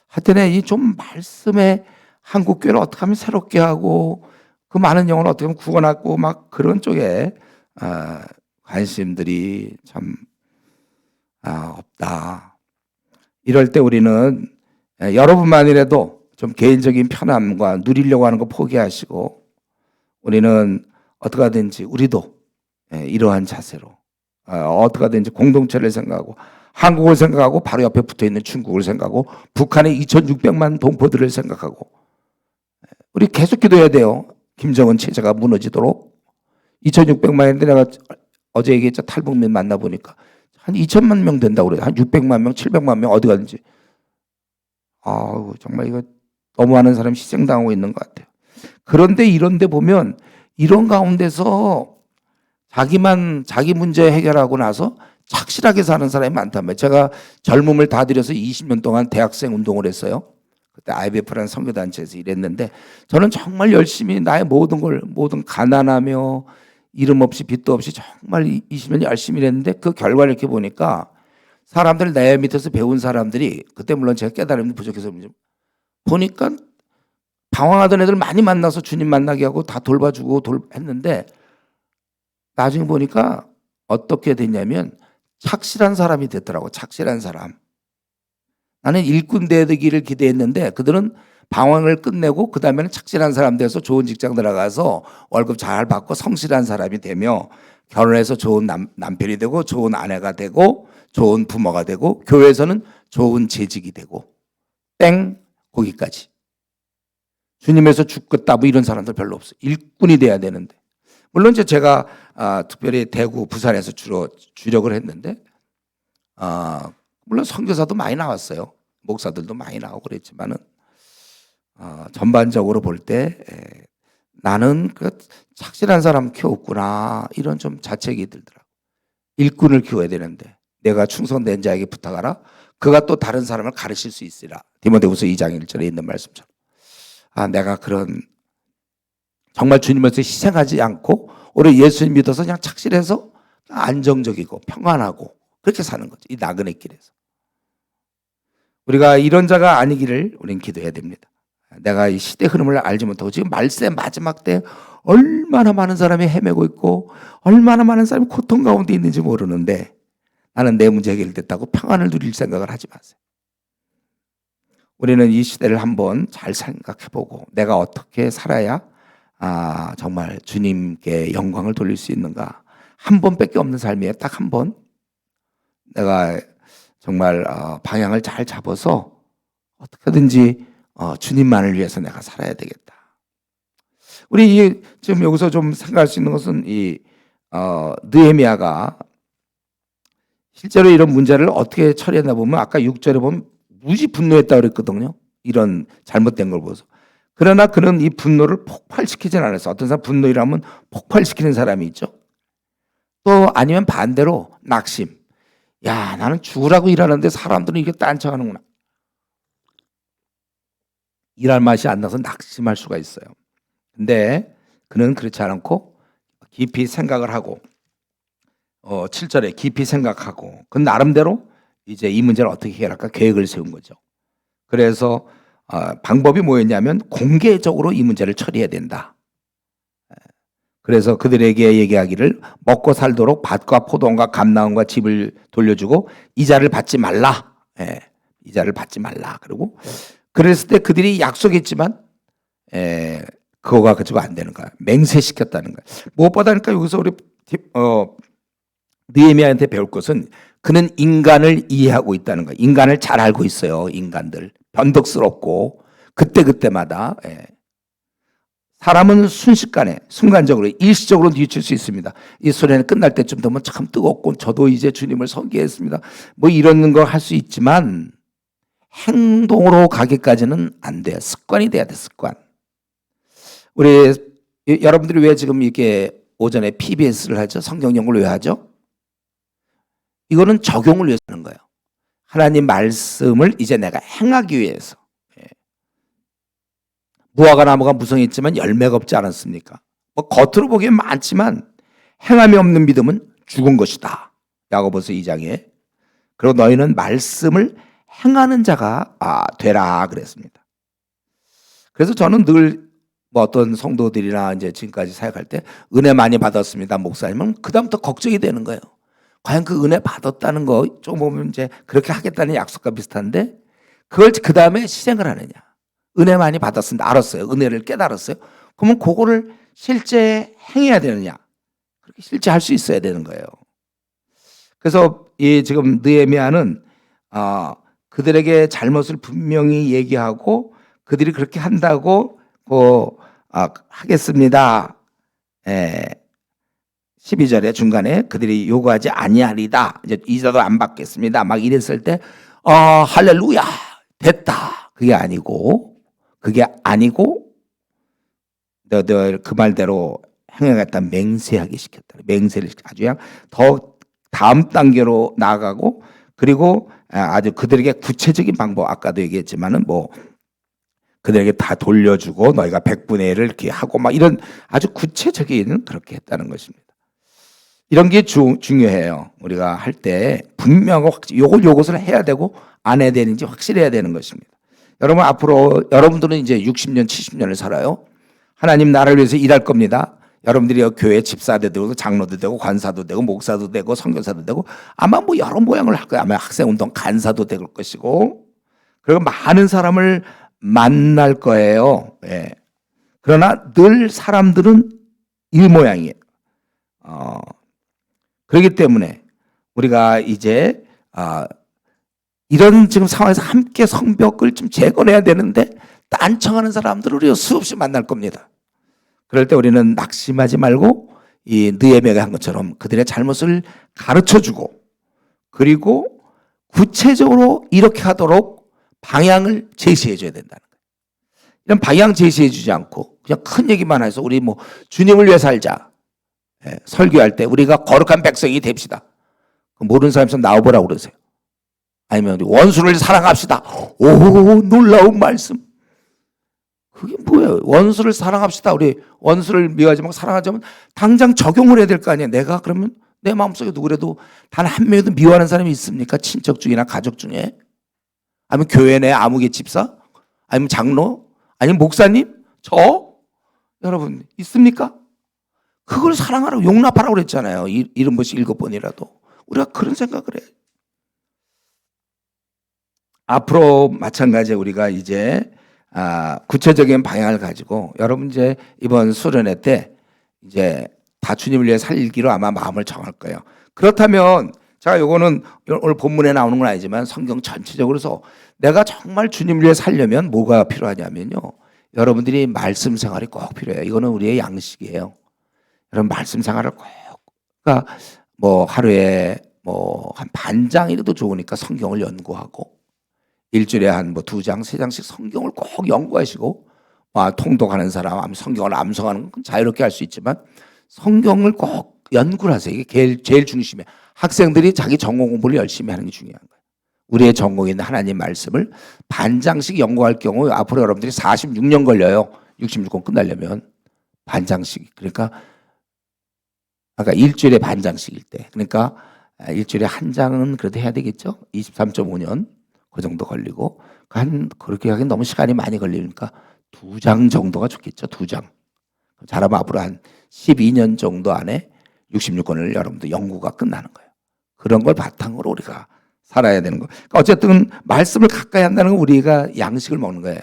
하여튼 이 좀 말씀에 한국 교회를 어떻게 하면 새롭게 하고 그 많은 영혼을 어떻게 하면 구원하고 막 그런 쪽에 관심들이 참 없다. 이럴 때 우리는 여러분만이라도 좀 개인적인 편함과 누리려고 하는 거 포기하시고 우리는 어떻게 하든지 우리도 이러한 자세로 어떻게 하든지 공동체를 생각하고 한국을 생각하고 바로 옆에 붙어있는 중국을 생각하고 북한의 2,600만 동포들을 생각하고 우리 계속 기도해야 돼요. 김정은 체제가 무너지도록. 2,600만인데 내가 어제 얘기했죠. 탈북민 만나보니까 한 2천만 명 된다고 그래요. 한 600만 명, 700만 명 어디 가든지. 정말 이거 너무 많은 사람이 희생당하고 있는 것 같아요. 그런데 이런데 보면 이런 가운데서 자기 문제 해결하고 나서 착실하게 사는 사람이 많다면 제가 젊음을 다 들여서 20년 동안 대학생 운동을 했어요. 그때 IBF라는 선교단체에서 일했는데 저는 정말 열심히 나의 모든 가난하며 이름 없이 빚도 없이 정말 20년 열심히 일했는데 그 결과를 이렇게 보니까 사람들 내 밑에서 배운 사람들이 그때 물론 제가 깨달음이 부족해서 보니까 방황하던 애들 많이 만나서 주님 만나게 하고 다 돌봐주고 했는데 나중에 보니까 어떻게 됐냐면 착실한 사람이 됐더라고. 착실한 사람. 나는 일꾼 되기를 기대했는데 그들은 방황을 끝내고 그 다음에는 착실한 사람 돼서 좋은 직장 들어가서 월급 잘 받고 성실한 사람이 되며 결혼해서 좋은 남편이 되고 좋은 아내가 되고 좋은 부모가 되고 교회에서는 좋은 재직이 되고 땡 거기까지. 주님에서 죽겠다 뭐 이런 사람들 별로 없어요. 일꾼이 돼야 되는데. 물론 제가 특별히 대구, 부산에서 주로 주력을 했는데 물론 선교사도 많이 나왔어요. 목사들도 많이 나오고 그랬지만은 전반적으로 볼 때 나는 그 착실한 사람 키웠구나 이런 좀 자책이 들더라고. 일꾼을 키워야 되는데 내가 충성된 자에게 부탁하라. 그가 또 다른 사람을 가르칠 수 있으라. 디모데후서 2장 1절에 있는 말씀처럼. 내가 그런 정말 주님을 위해서 희생하지 않고 우리 예수님 믿어서 그냥 착실해서 안정적이고 평안하고 그렇게 사는 거죠. 이 나그네 길에서. 우리가 이런 자가 아니기를 우리는 기도해야 됩니다. 내가 이 시대 흐름을 알지 못하고 지금 말세 마지막 때 얼마나 많은 사람이 헤매고 있고 얼마나 많은 사람이 고통 가운데 있는지 모르는데 나는 내 문제 해결됐다고 평안을 누릴 생각을 하지 마세요. 우리는 이 시대를 한번 잘 생각해보고 내가 어떻게 살아야 정말 주님께 영광을 돌릴 수 있는가. 한 번밖에 없는 삶이에요. 딱 한 번. 내가 정말 방향을 잘 잡아서 어떻게든지 주님만을 위해서 내가 살아야 되겠다. 우리 지금 여기서 좀 생각할 수 있는 것은 이 느헤미야가 실제로 이런 문제를 어떻게 처리했나 보면 아까 6절에 보면 무지 분노했다고 그랬거든요. 이런 잘못된 걸 보고서. 그러나 그는 이 분노를 폭발시키진 않았어요. 어떤 사람 분노이라면 폭발시키는 사람이 있죠. 또 아니면 반대로 낙심. 야, 나는 죽으라고 일하는데 사람들은 이게 딴청하는구나. 일할 맛이 안 나서 낙심할 수가 있어요. 근데 그는 그렇지 않고 깊이 생각을 하고 7절에 깊이 생각하고 그 나름대로 이제 이 문제를 어떻게 해결할까 계획을 세운 거죠. 그래서 방법이 뭐였냐면 공개적으로 이 문제를 처리해야 된다. 그래서 그들에게 얘기하기를 먹고 살도록 밭과 포도원과 감나원과 집을 돌려주고 이자를 받지 말라. 이자를 받지 말라. 그리고 그랬을 때 그들이 약속했지만 그거가 가지고 안 되는 거야. 맹세시켰다는 거야. 무엇보다니까 여기서 우리 느헤미야한테 배울 것은 그는 인간을 이해하고 있다는 거야. 인간을 잘 알고 있어요. 인간들 변덕스럽고 그때그때마다 사람은 순식간에 순간적으로 일시적으로 뉘우칠 수 있습니다. 이 소리는 끝날 때쯤 되면 참 뜨겁고 저도 이제 주님을 섬기겠습니다. 뭐 이런 거 할 수 있지만 행동으로 가기까지는 안 돼요. 습관이 돼야 돼. 습관. 우리 여러분들이 왜 지금 이렇게 오전에 PBS를 하죠? 성경 연구를 왜 하죠? 이거는 적용을 위해서 하는 거예요. 하나님 말씀을 이제 내가 행하기 위해서. 무화과 나무가 무성했지만 열매가 없지 않았습니까? 뭐 겉으로 보기엔 많지만 행함이 없는 믿음은 죽은 것이다. 야고보서 2장에. 그리고 너희는 말씀을 행하는 자가 되라 그랬습니다. 그래서 저는 늘 뭐 어떤 성도들이나 이제 지금까지 사역할 때 은혜 많이 받았습니다. 목사님은 그다음부터 걱정이 되는 거예요. 과연 그 은혜 받았다는 거 좀 보면 이제 그렇게 하겠다는 약속과 비슷한데 그걸 그 다음에 실행을 하느냐. 은혜 많이 받았습니다. 알았어요. 은혜를 깨달았어요. 그러면 그거를 실제 행해야 되느냐? 그렇게 실제 할 수 있어야 되는 거예요. 그래서 이 지금 느헤미야는 그들에게 잘못을 분명히 얘기하고 그들이 그렇게 한다고 하겠습니다. 12절에 중간에 그들이 요구하지 아니하리다. 이제 이자도 안 받겠습니다. 막 이랬을 때 할렐루야 됐다. 그게 아니고 너희들 그 말대로 행하겠다 맹세하게 시켰다. 맹세를 아주 그냥 더 다음 단계로 나아가고 그리고 아주 그들에게 구체적인 방법 아까도 얘기했지만은 뭐 그들에게 다 돌려주고 너희가 100분의 1을 이렇게 하고 막 이런 아주 구체적인 그렇게 했다는 것입니다. 이런 게 중요해요. 우리가 할 때 분명하고 요것을 해야 되고 안 해야 되는지 확실해야 되는 것입니다. 여러분 앞으로 여러분들은 이제 60년 70년을 살아요. 하나님 나라를 위해서 일할 겁니다. 여러분들이 교회 집사도 되고 장로도 되고 관사도 되고 목사도 되고 선교사도 되고 아마 뭐 여러 모양을 할 거예요. 아마 학생운동 간사도 될 것이고 그리고 많은 사람을 만날 거예요. 예. 그러나 늘 사람들은 이 모양이에요. 그렇기 때문에 우리가 이제 이런 지금 상황에서 함께 성벽을 좀 재건해야 되는데 딴청하는 사람들을 우리가 수없이 만날 겁니다. 그럴 때 우리는 낙심하지 말고 이 느헤미야가 한 것처럼 그들의 잘못을 가르쳐주고 그리고 구체적으로 이렇게 하도록 방향을 제시해 줘야 된다는 거예요. 이런 방향 제시해 주지 않고 그냥 큰 얘기만 해서 우리 뭐 주님을 위해 살자. 설교할 때 우리가 거룩한 백성이 됩시다. 모르는 사람 있으면 나와보라고 그러세요. 아니면 우리 원수를 사랑합시다. 오 놀라운 말씀. 그게 뭐예요? 원수를 사랑합시다. 우리 원수를 미워하지 말고 사랑하자면 당장 적용을 해야 될 거 아니에요. 내가 그러면 내 마음속에 누구라도 단 한 명이라도 미워하는 사람이 있습니까? 친척 중이나 가족 중에? 아니면 교회 내 아무개 집사? 아니면 장로? 아니면 목사님? 여러분 있습니까? 그걸 사랑하라고 용납하라고 그랬잖아요. 70번씩 7번이라도. 우리가 그런 생각을 해요. 앞으로 마찬가지에 우리가 이제 구체적인 방향을 가지고 여러분 이제 이번 수련회 때 이제 다 주님을 위해 살기로 아마 마음을 정할 거예요. 그렇다면 제가 요거는 오늘 본문에 나오는 건 아니지만 성경 전체적으로서 내가 정말 주님을 위해 살려면 뭐가 필요하냐면요. 여러분들이 말씀 생활이 꼭 필요해요. 이거는 우리의 양식이에요. 여러분 말씀 생활을 꼭 그러니까 뭐 하루에 뭐 한 반 장이라도 좋으니까 성경을 연구하고 일주일에 한 뭐 2장, 3장씩 성경을 꼭 연구하시고 통독하는 사람, 성경을 암송하는 건 자유롭게 할 수 있지만 성경을 꼭 연구를 하세요. 이게 제일 중심이에요. 학생들이 자기 전공 공부를 열심히 하는 게 중요한 거예요. 우리의 전공인 하나님 말씀을 반장씩 연구할 경우 앞으로 여러분들이 46년 걸려요. 66권 끝나려면 반장씩. 그러니까 일주일에 반장씩일 때. 그러니까 일주일에 한 장은 그래도 해야 되겠죠. 23.5년 그 정도 걸리고 그렇게 하긴 너무 시간이 많이 걸리니까 2장 정도가 좋겠죠. 2장. 잘하면 앞으로 한 12년 정도 안에 66권을 여러분들 연구가 끝나는 거예요. 그런 걸 바탕으로 우리가 살아야 되는 거. 그러니까 어쨌든 말씀을 가까이 한다는 건 우리가 양식을 먹는 거예요.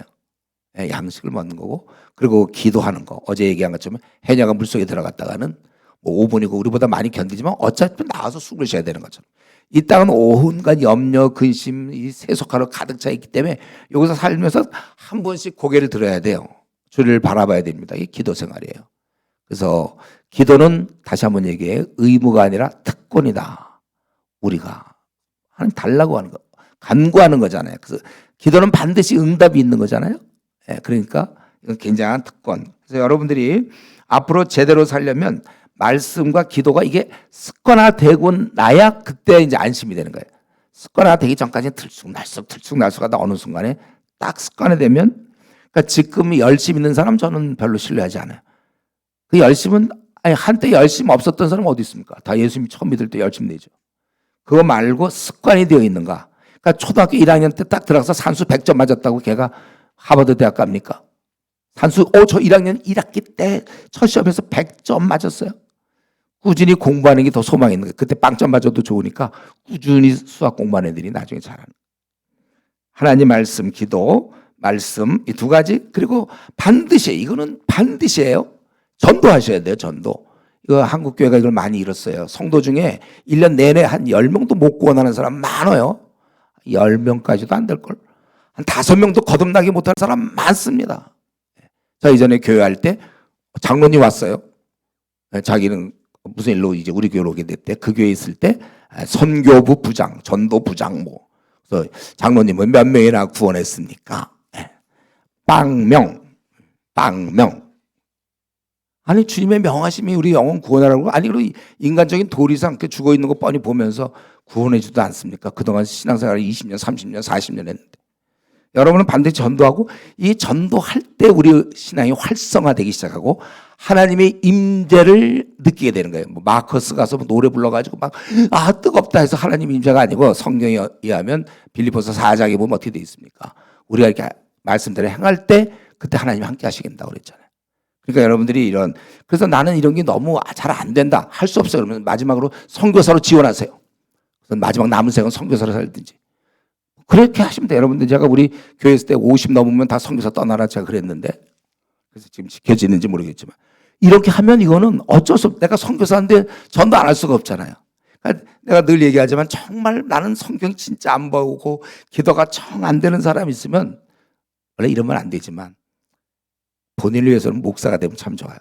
양식을 먹는 거고 그리고 기도하는 거. 어제 얘기한 것처럼 해녀가 물속에 들어갔다가는 뭐 5분이고 우리보다 많이 견디지만 어차피 나와서 숨을 쉬어야 되는 것처럼 이 땅은 온갖 염려, 근심, 이 세속화로 가득 차 있기 때문에 여기서 살면서 한 번씩 고개를 들어야 돼요. 주를 바라봐야 됩니다. 이게 기도 생활이에요. 그래서 기도는 다시 한번 얘기해 의무가 아니라 특권이다. 우리가 달라고 하는 거, 간구하는 거잖아요. 그래서 기도는 반드시 응답이 있는 거잖아요. 그러니까 이건 굉장한 특권. 그래서 여러분들이 앞으로 제대로 살려면 말씀과 기도가 이게 습관화되고 나야 그때 이제 안심이 되는 거예요. 습관화되기 전까지는 들쑥날쑥하다 어느 순간에 딱 습관화되면 그러니까 지금 열심 있는 사람 저는 별로 신뢰하지 않아요. 그 열심은 한때 열심 없었던 사람 어디 있습니까? 다 예수님 처음 믿을 때 열심 내죠. 그거 말고 습관이 되어 있는가? 그러니까 초등학교 1학년 때 딱 들어가서 산수 100점 맞았다고 걔가 하버드 대학 갑니까? 산수 저 1학년 1학기 때 첫 시험에서 100점 맞았어요. 꾸준히 공부하는 게 더 소망이 있는 거예요. 그때 빵점 맞아도 좋으니까 꾸준히 수학 공부하는 애들이 나중에 잘하는 거예요. 하나님 말씀, 기도, 말씀 이 두 가지 그리고 반드시 이거는 반드시예요. 전도하셔야 돼요. 전도. 이거 한국 교회가 이걸 많이 잃었어요. 성도 중에 1년 내내 한 10명도 못 구원하는 사람 많아요. 10명까지도 안 될 걸. 한 5명도 거듭나게 못할 사람 많습니다. 자, 이전에 교회할 때 장로님 왔어요. 자기는 무슨 일로 이제 우리 교회로 오게 됐대. 그 교회에 있을 때 선교부 부장, 전도 부장 뭐. 그래서 장로님은 몇 명이나 구원했습니까? 빵명. 아니 주님의 명하심이 우리 영혼 구원하라고 아니 그리고 인간적인 도리상 죽어 있는 거 뻔히 보면서 구원해 주도 않습니까? 그동안 신앙생활을 20년, 30년, 40년 했는데 여러분은 반드시 전도하고 이 전도할 때 우리 신앙이 활성화되기 시작하고 하나님의 임재를 느끼게 되는 거예요. 뭐 마커스 가서 노래 불러가지고 막 뜨겁다 해서 하나님 임재가 아니고 성경에 의하면 빌립보서 4장에 보면 어떻게 돼 있습니까? 우리가 이렇게 말씀대로 행할 때 그때 하나님이 함께 하시겠다고 그랬잖아요. 그러니까 여러분들이 그래서 나는 이런 게 너무 잘 안 된다. 할 수 없어요. 그러면 마지막으로 선교사로 지원하세요. 그래서 마지막 남은 생은 선교사로 살든지. 그렇게 하시면 돼요. 여러분들 제가 우리 교회 있을 때 50 넘으면 다 선교사 떠나라 제가 그랬는데 그래서 지금 지켜지는지 모르겠지만 이렇게 하면 이거는 어쩔 수 없어. 내가 선교사인데 전도 안 할 수가 없잖아요. 그러니까 내가 늘 얘기하지만 정말 나는 성경 진짜 안 보고 기도가 정 안 되는 사람이 있으면 원래 이러면 안 되지만 본인을 위해서는 목사가 되면 참 좋아요.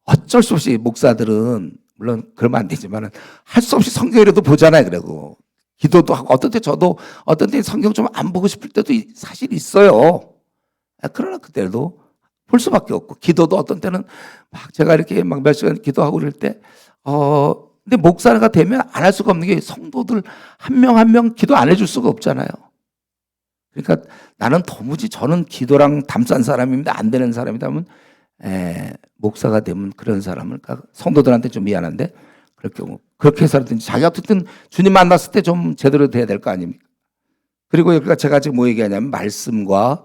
어쩔 수 없이 목사들은 물론 그러면 안 되지만 할 수 없이 성경이라도 보잖아요. 그러고 기도도 하고 어떤 때 저도 어떤 때 성경 좀 안 보고 싶을 때도 사실 있어요. 그러나 그때도 볼 수밖에 없고 기도도 어떤 때는 막 제가 이렇게 막 몇 시간 기도하고 그럴 때 근데 목사가 되면 안 할 수가 없는 게 성도들 한 명 한 명 기도 안 해줄 수가 없잖아요. 그러니까 나는 도무지 저는 기도랑 담싼 사람입니다. 안 되는 사람이다 하면 목사가 되면 그런 사람을 그러니까 성도들한테 좀 미안한데 그렇게 해서라든지 자기가 어쨌든 주님 만났을 때 좀 제대로 돼야 될 거 아닙니까? 그리고 그러니까 제가 지금 뭐 얘기하냐면 말씀과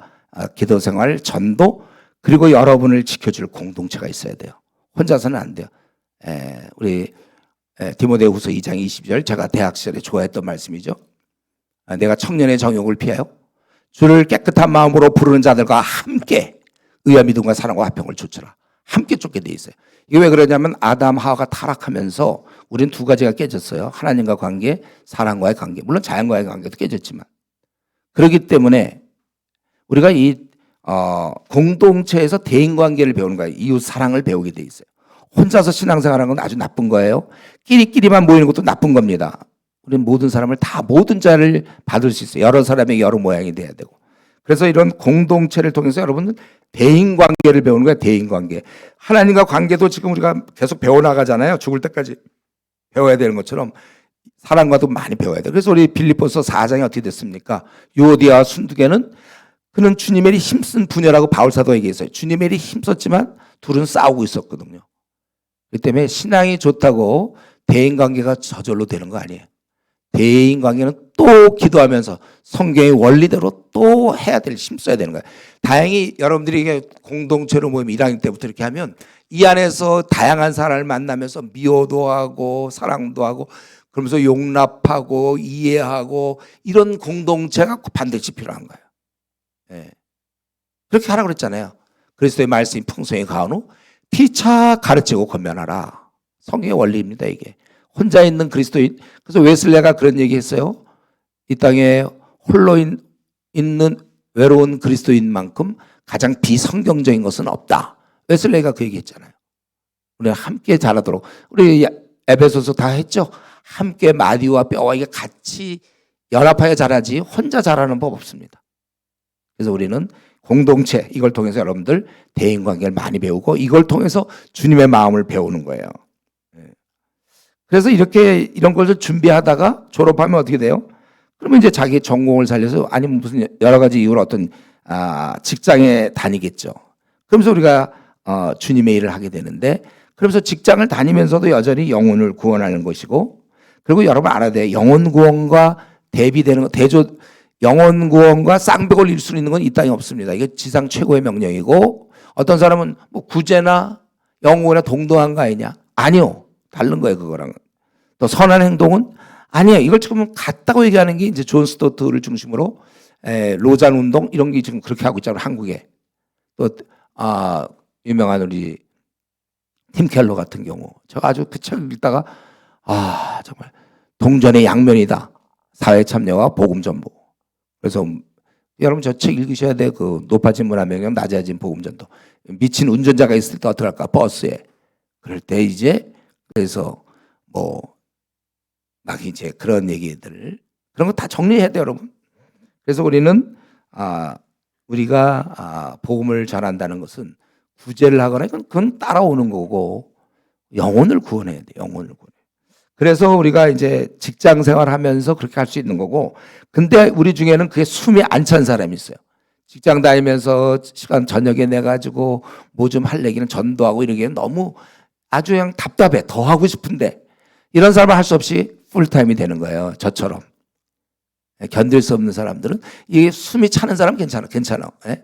기도 생활, 전도 그리고 여러분을 지켜줄 공동체가 있어야 돼요. 혼자서는 안 돼요. 우리 디모데후서 2장 20절 제가 대학 시절에 좋아했던 말씀이죠. 내가 청년의 정욕을 피하여 주를 깨끗한 마음으로 부르는 자들과 함께 의와 믿음과 사랑과 화평을 좇으라. 함께 쫓게 돼 있어요. 이게 왜 그러냐면 아담 하와가 타락하면서 우리는 두 가지가 깨졌어요. 하나님과 관계, 사람과의 관계. 물론 자연과의 관계도 깨졌지만 그렇기 때문에 우리가 이 공동체에서 대인관계를 배우는 거예요. 이웃 사랑을 배우게 돼 있어요. 혼자서 신앙생활하는 건 아주 나쁜 거예요. 끼리끼리만 모이는 것도 나쁜 겁니다. 우리는 모든 사람을 다 모든 자를 받을 수 있어요. 여러 사람의 여러 모양이 돼야 되고. 그래서 이런 공동체를 통해서 여러분은 대인관계를 배우는 거예요. 대인관계. 하나님과 관계도 지금 우리가 계속 배워나가잖아요. 죽을 때까지 배워야 되는 것처럼 사람과도 많이 배워야 돼요. 그래서 우리 빌립보서 4장이 어떻게 됐습니까? 유오디아와 순두개는 그는 주님의 일이 힘쓴 부녀라고 바울사도 얘기했어요. 주님의 일이 힘썼지만 둘은 싸우고 있었거든요. 그렇기 때문에 신앙이 좋다고 대인관계가 저절로 되는 거 아니에요. 대인관계는 또 기도하면서 성경의 원리대로 또 해야 될 힘써야 되는 거예요. 다행히 여러분들이 이게 공동체로 모이면 1학년 때부터 이렇게 하면 이 안에서 다양한 사람을 만나면서 미워도 하고 사랑도 하고 그러면서 용납하고 이해하고 이런 공동체가 반드시 필요한 거예요. 네. 그렇게 하라고 그랬잖아요. 그리스도의 말씀이 풍성히 가한 후 피차 가르치고 권면하라. 성경의 원리입니다. 이게. 혼자 있는 그리스도인. 그래서 웨슬레가 그런 얘기했어요. 이 땅에 홀로 있는 외로운 그리스도인만큼 가장 비성경적인 것은 없다. 웨슬레가 그 얘기했잖아요. 우리가 함께 자라도록. 우리 에베소서 다 했죠. 함께 마디와 뼈와 이게 같이 연합하여 자라지 혼자 자라는 법 없습니다. 그래서 우리는 공동체 이걸 통해서 여러분들 대인관계를 많이 배우고 이걸 통해서 주님의 마음을 배우는 거예요. 그래서 이런 걸 준비하다가 졸업하면 어떻게 돼요? 그러면 이제 자기 전공을 살려서 아니면 무슨 여러 가지 이유로 어떤 직장에 다니겠죠. 그러면서 우리가 주님의 일을 하게 되는데 그러면서 직장을 다니면서도 여전히 영혼을 구원하는 것이고 그리고 여러분 알아야 돼요. 영혼 구원과 대비되는 것, 영혼 구원과 쌍벽을 이룰 수 있는 건 이 땅에 없습니다. 이게 지상 최고의 명령이고 어떤 사람은 뭐 구제나 영혼이나 동등한 거 아니냐? 아니요. 다른 거예요, 그거랑은. 또 선한 행동은 아니에요. 이걸 지금 같다고 얘기하는 게 이제 존 스토트를 중심으로 로잔 운동 이런 게 지금 그렇게 하고 있잖아요. 한국에. 또 유명한 우리 팀 켈러 같은 경우 제가 아주 그 책 읽다가 정말 동전의 양면이다. 사회 참여와 복음 전보. 그래서 여러분 저 책 읽으셔야 돼. 그 높아진 문화명령 낮아진 복음 전도. 미친 운전자가 있을 때 어떻게 할까? 버스에. 그럴 때 이제 그래서 뭐 막 이제 그런 얘기들 그런 거 다 정리해야 돼요, 여러분. 그래서 우리는 우리가 복음을 전한다는 것은 구제를 하거나 그건 따라오는 거고 영혼을 구원해야 돼. 영혼을 구원해. 그래서 우리가 이제 직장 생활하면서 그렇게 할 수 있는 거고, 근데 우리 중에는 그게 숨이 안 찬 사람이 있어요. 직장 다니면서 시간 저녁에 내 가지고 뭐 좀 할 얘기는 전도하고 이러기에는 너무 아주 그냥 답답해. 더 하고 싶은데 이런 사람은 할 수 없이 풀타임이 되는 거예요. 저처럼. 견딜 수 없는 사람들은 이 숨이 차는 사람 괜찮아. 예?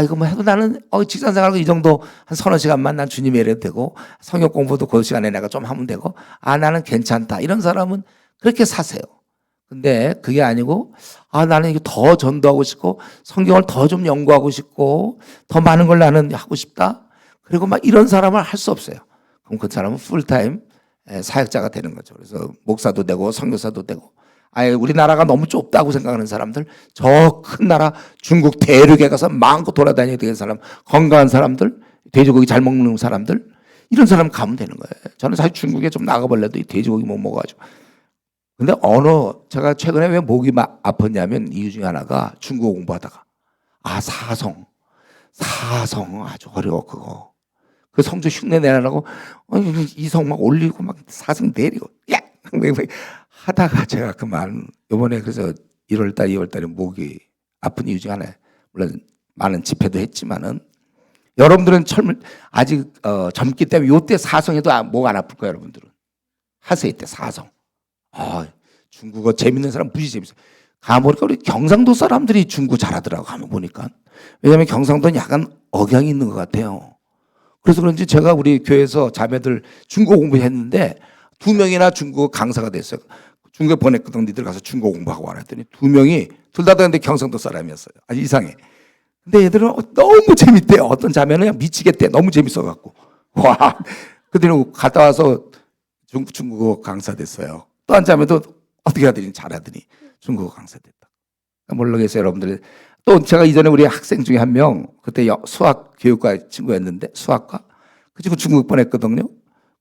이거 뭐 해도 나는 직장 생활하고 이 정도 한 서너 시간만 난 주님이 이래도 되고 성경 공부도 그 시간에 내가 좀 하면 되고 나는 괜찮다. 이런 사람은 그렇게 사세요. 근데 그게 아니고 나는 이거 더 전도하고 싶고 성경을 더 좀 연구하고 싶고 더 많은 걸 나는 하고 싶다. 그리고 막 이런 사람은 할 수 없어요. 그럼 그 사람은 풀타임 사역자가 되는 거죠. 그래서 목사도 되고 선교사도 되고. 우리나라가 너무 좁다고 생각하는 사람들, 저 큰 나라 중국 대륙에 가서 마음껏 돌아다니게 되는 사람, 건강한 사람들, 돼지고기 잘 먹는 사람들, 이런 사람 가면 되는 거예요. 저는 사실 중국에 좀 나가볼래도 이 돼지고기 못 먹어가지고. 근데 제가 최근에 왜 목이 아팠냐면 이유 중에 하나가 중국어 공부하다가 사성 아주 어려워 그거. 그 성주 흉내 내라고 이성 막 올리고 막 사성 내리고 하다가 제가 그만 이번에 그래서 1월달 2월달에 목이 아픈 이유 중에 하나. 물론 많은 집회도 했지만은 여러분들은 아직 젊기 때문에 요때 사성에도 목 안 아플 거예요. 여러분들은 하세요. 때 사성. 중국어 재밌는 사람 무지 재밌어요. 가보니까 우리 경상도 사람들이 중국어 잘하더라고. 가면 보니까. 왜냐하면 경상도는 약간 억양이 있는 것 같아요. 그래서 그런지 제가 우리 교회에서 자매들 중국어 공부했는데 2명이나 중국어 강사가 됐어요. 중국에 보냈거든. 니들 가서 중국어 공부하고 와라 했더니 2명이 둘 다 근데 경상도 사람이었어요. 아주 이상해. 근데 얘들은 너무 재밌대요. 어떤 자매는 그냥 미치겠대. 너무 재밌어갖고. 와. 그들은 갔다 와서 중국어 강사 됐어요. 또 한 자매도 어떻게 하더니 잘하더니 중국어 강사 됐다. 모르겠어요, 여러분들. 또 제가 이전에 우리 학생 중에 한 명, 그때 수학 교육과 친구였는데, 수학과. 그 친구 중국 보냈거든요.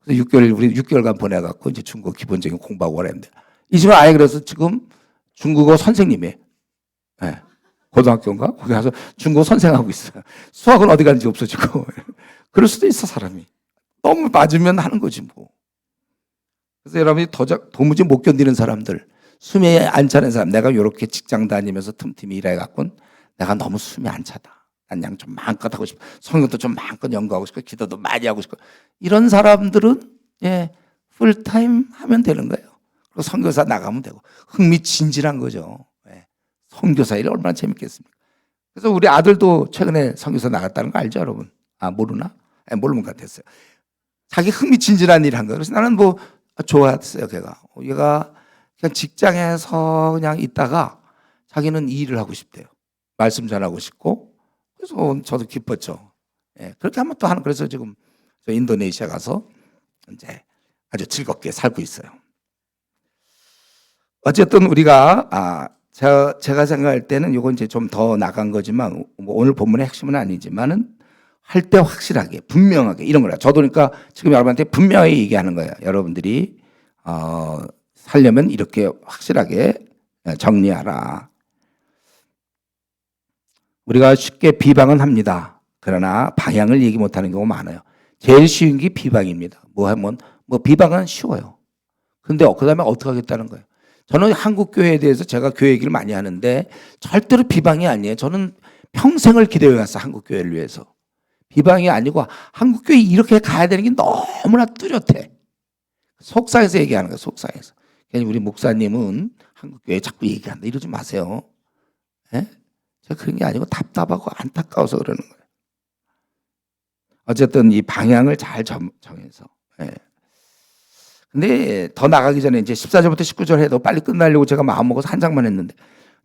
그래서 우리 6개월간 보내갖고 이제 중국어 기본적인 공부하고 그랬는데, 이 친구는 아예 그래서 지금 중국어 선생님이에요. 네. 고등학교인가? 거기 가서 중국어 선생하고 있어요. 수학은 어디 갔는지 없어지고. 그럴 수도 있어, 사람이. 너무 맞으면 하는 거지, 뭐. 그래서 여러분이 도무지 못 견디는 사람들, 숨이 안 차는 사람, 내가 이렇게 직장 다니면서 틈틈이 일해갖고 내가 너무 숨이 안 차다. 난 그냥 좀 마음껏 하고 싶어. 성경도 좀 마음껏 연구하고 싶고, 기도도 많이 하고 싶고. 이런 사람들은, 풀타임 하면 되는 거예요. 그리고 선교사 나가면 되고. 흥미진진한 거죠. 선교사 일이 얼마나 재밌겠습니까? 그래서 우리 아들도 최근에 선교사 나갔다는 거 알죠, 여러분? 모르나? 모르는 것 같았어요. 자기 흥미진진한 일 한 거예요. 그래서 나는 좋았어요, 얘가 그냥 직장에서 그냥 있다가 자기는 이 일을 하고 싶대요. 말씀 전하고 싶고. 그래서 저도 기뻤죠. 그렇게 하면 또 그래서 지금 저 인도네시아 가서 이제 아주 즐겁게 살고 있어요. 어쨌든 우리가, 제가 생각할 때는 이건 이제 좀 더 나간 거지만, 뭐 오늘 본문의 핵심은 아니지만은 할 때 확실하게, 분명하게 이런 거라. 저도 그러니까 지금 여러분한테 분명히 얘기하는 거예요. 여러분들이, 살려면 이렇게 확실하게 정리하라. 우리가 쉽게 비방은 합니다. 그러나 방향을 얘기 못하는 경우가 많아요. 제일 쉬운 게 비방입니다. 비방은 쉬워요. 근데 그 다음에 어떻게 하겠다는 거예요. 저는 한국 교회에 대해서 제가 교회 얘기를 많이 하는데 절대로 비방이 아니에요. 저는 평생을 기도해 왔어요. 한국 교회를 위해서. 비방이 아니고 한국 교회 이렇게 가야 되는 게 너무나 뚜렷해. 속상해서 얘기하는 거예요. 속상해서. 우리 목사님은 한국 교회 자꾸 얘기한다. 이러지 마세요. 제가 그런 게 아니고 답답하고 안타까워서 그러는 거예요. 어쨌든 이 방향을 잘 정해서. 근데 더 나가기 전에 이제 14절부터 19절 해도 빨리 끝나려고 제가 마음 먹어서 한 장만 했는데